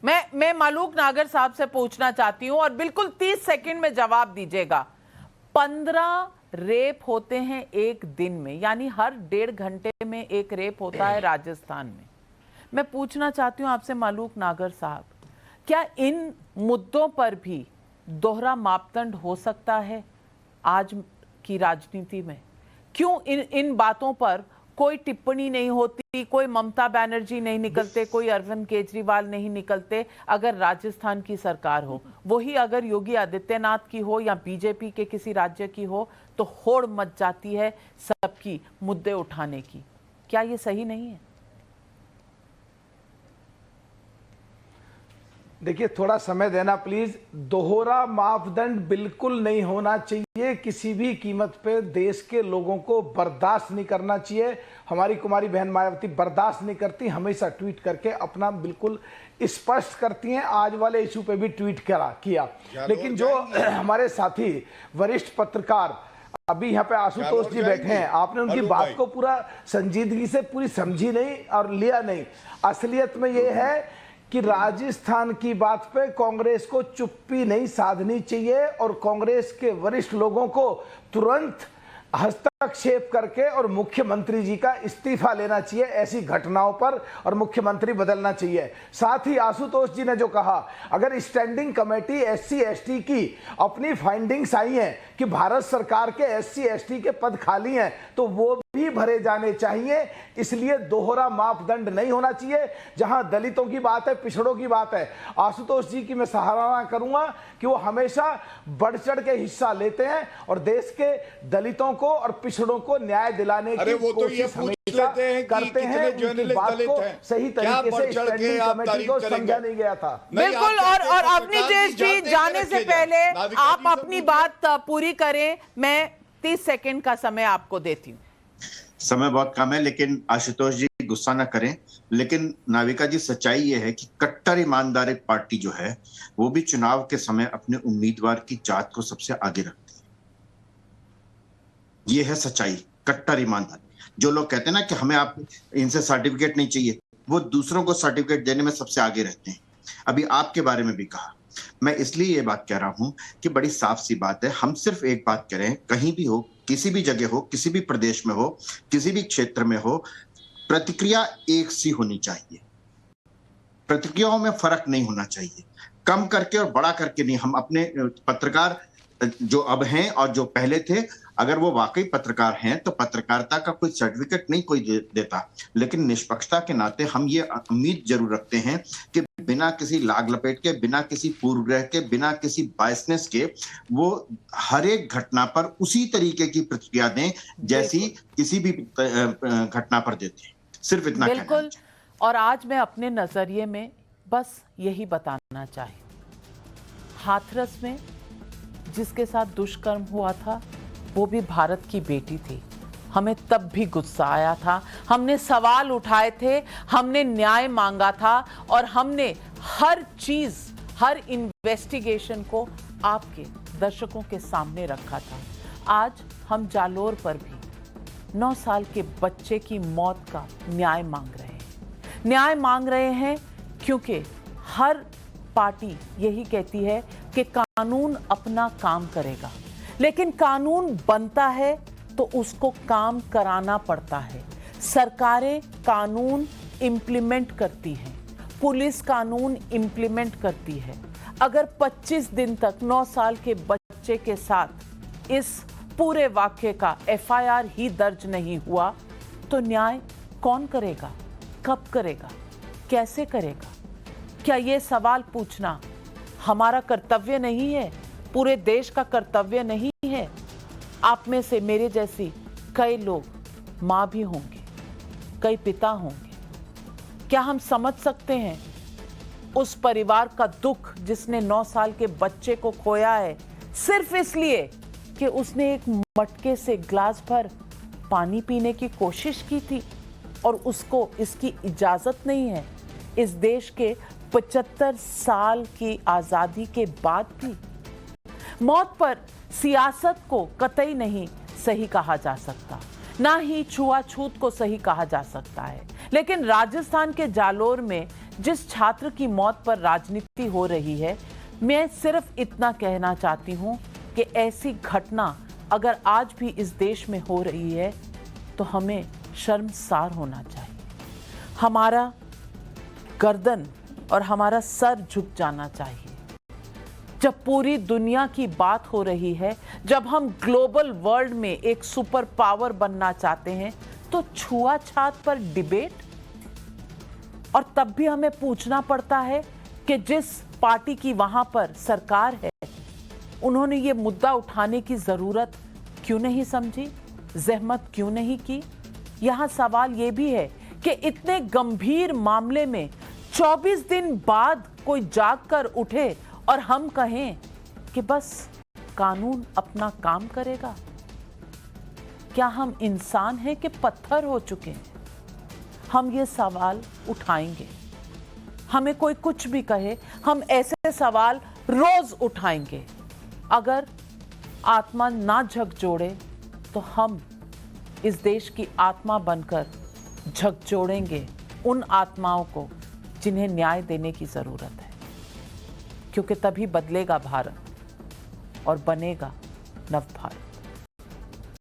मैं मालूक नागर साहब से पूछना चाहती हूं और बिल्कुल 30 सेकंड में जवाब दीजिएगा। 15 रेप होते हैं एक दिन में, यानी हर 1.5 घंटे में एक रेप होता है राजस्थान में। मैं पूछना चाहती हूं आपसे मालूक नागर साहब, क्या इन मुद्दों पर भी दोहरा मापदंड हो सकता है आज की राजनीति में? क्यों इन बातों पर कोई टिप्पणी नहीं होती, कोई ममता बनर्जी नहीं निकलते, कोई अरविंद केजरीवाल नहीं निकलते? अगर राजस्थान की सरकार हो, वही अगर योगी आदित्यनाथ की हो या बीजेपी के किसी राज्य की हो, तो होड़ मच जाती है सबकी मुद्दे उठाने की। क्या ये सही नहीं है? देखिए, थोड़ा समय देना प्लीज। दोहरा मापदंड बिल्कुल नहीं होना चाहिए, किसी भी कीमत पे देश के लोगों को बर्दाश्त नहीं करना चाहिए। हमारी कुमारी बहन मायावती बर्दाश्त नहीं करती, हमेशा ट्वीट करके अपना बिल्कुल स्पष्ट करती हैं। आज वाले इशू पे भी ट्वीट किया। लेकिन जो हमारे साथी वरिष्ठ पत्रकार अभी यहाँ पे आशुतोष जी बैठे हैं, आपने उनकी बात को पूरा संजीदगी से पूरी समझी नहीं और लिया नहीं। असलियत में ये है कि राजस्थान की बात पे कांग्रेस को चुप्पी नहीं साधनी चाहिए और कांग्रेस के वरिष्ठ लोगों को तुरंत हस्तक्षेप करके और मुख्यमंत्री जी का इस्तीफा लेना चाहिए ऐसी घटनाओं पर, और मुख्यमंत्री बदलना चाहिए। साथ ही आशुतोष जी ने जो कहा, अगर स्टैंडिंग कमेटी SC/ST की अपनी फाइंडिंग्स आई हैं कि भारत सरकार के SC/ST के पद खाली हैं, तो वो भी भरे जाने चाहिए। इसलिए दोहरा मापदंड नहीं होना चाहिए। जहां दलितों की बात है, पिछड़ों की बात है, आशुतोष जी की मैं सराहना करूंगा कि वो हमेशा बढ़ चढ़ के हिस्सा लेते हैं और देश के दलितों को और पिछड़ों को न्याय दिलाने की कोशिश हमेशा करते हैं। उनकी बात को सही तरीके से स्टैंडिंग कमेटी को समझा नहीं गया था। बिल्कुल। और अवनीश जी, जाने से पहले आप अपनी बात पूरी करें। मैं 30 सेकंड का समय आपको देती हूँ। समय बहुत कम है, लेकिन आशुतोष जी गुस्सा ना करें, लेकिन नाविका जी सच्चाई ये है कि कट्टर ईमानदार एक पार्टी जो है वो भी चुनाव के समय अपने उम्मीदवार की जात को सबसे आगे रखती है। ये है सच्चाई, कट्टर ईमानदारी। जो लोग कहते हैं ना कि हमें आप इनसे सर्टिफिकेट नहीं चाहिए, वो दूसरों को सर्टिफिकेट देने में सबसे आगे रहते हैं। अभी आपके बारे में भी कहा, मैं इसलिए ये बात कह रहा हूं कि बड़ी साफ सी बात है। हम सिर्फ एक बात करें, कहीं भी हो, किसी भी जगह हो, किसी भी प्रदेश में हो, किसी भी क्षेत्र में हो, प्रतिक्रिया एक सी होनी चाहिए। प्रतिक्रियाओं में फर्क नहीं होना चाहिए, कम करके और बड़ा करके नहीं। हम अपने पत्रकार जो अब हैं और जो पहले थे, अगर वो वाकई पत्रकार हैं तो पत्रकारिता का कोई सर्टिफिकेट नहीं कोई देता, लेकिन निष्पक्षता के नाते हम ये उम्मीद जरूर रखते हैं कि बिना किसी लाग लपेट के, बिना किसी पूर्वग्रह के, बिना किसी बायसनेस के वो हर एक घटना पर उसी तरीके की प्रतिक्रिया दें जैसी किसी भी घटना पर देते हैं। सिर्फ इतना बिल्कुल। और आज मैं अपने नजरिए में बस यही बताना चाहती हूँ, हाथरस में जिसके साथ दुष्कर्म हुआ था वो भी भारत की बेटी थी। हमें तब भी गुस्सा आया था, हमने सवाल उठाए थे, हमने न्याय मांगा था और हमने हर चीज, हर इन्वेस्टिगेशन को आपके दर्शकों के सामने रखा था। आज हम जालोर पर भी 9 साल के बच्चे की मौत का न्याय मांग रहे हैं। न्याय मांग रहे हैं क्योंकि हर पार्टी यही कहती है कि कानून अपना काम करेगा, लेकिन कानून बनता है तो उसको काम कराना पड़ता है। सरकारें कानून इंप्लीमेंट करती हैं, पुलिस कानून इंप्लीमेंट करती है। अगर 25 दिन तक 9 साल के बच्चे के साथ इस पूरे वाक्य का FIR ही दर्ज नहीं हुआ तो न्याय कौन करेगा, कब करेगा, कैसे करेगा? क्या ये सवाल पूछना हमारा कर्तव्य नहीं है, पूरे देश का कर्तव्य नहीं है? आप में से मेरे जैसी कई लोग माँ भी होंगे, कई पिता होंगे। क्या हम समझ सकते हैं उस परिवार का दुख जिसने 9 साल के बच्चे को खोया है सिर्फ इसलिए कि उसने एक मटके से ग्लास भर पानी पीने की कोशिश की थी और उसको इसकी इजाजत नहीं है? इस देश के 75 साल की आजादी के बाद भी मौत पर सियासत को कतई नहीं सही कहा जा सकता, ना ही छुआछूत को सही कहा जा सकता है। लेकिन राजस्थान के जालोर में जिस छात्र की मौत पर राजनीति हो रही है, मैं सिर्फ इतना कहना चाहती हूं कि ऐसी घटना अगर आज भी इस देश में हो रही है तो हमें शर्मसार होना चाहिए। हमारा गर्दन और हमारा सर झुक जाना चाहिए। जब पूरी दुनिया की बात हो रही है, जब हम ग्लोबल वर्ल्ड में एक सुपर पावर बनना चाहते हैं, तो छुआछूत पर डिबेट? और तब भी हमें पूछना पड़ता है कि जिस पार्टी की वहां पर सरकार है, उन्होंने ये मुद्दा उठाने की जरूरत क्यों नहीं समझी, जहमत क्यों नहीं की? यहां सवाल ये भी है कि इतने गंभीर मामले में 24 दिन बाद कोई जाग कर उठे और हम कहें कि बस कानून अपना काम करेगा। क्या हम इंसान हैं कि पत्थर हो चुके हैं? हम ये सवाल उठाएंगे, हमें कोई कुछ भी कहे, हम ऐसे सवाल रोज उठाएंगे। अगर आत्मा ना झकझोरे तो हम इस देश की आत्मा बनकर झकझोरेंगे उन आत्माओं को जिन्हें न्याय देने की जरूरत है, क्योंकि तभी बदलेगा भारत और बनेगा नव भारत।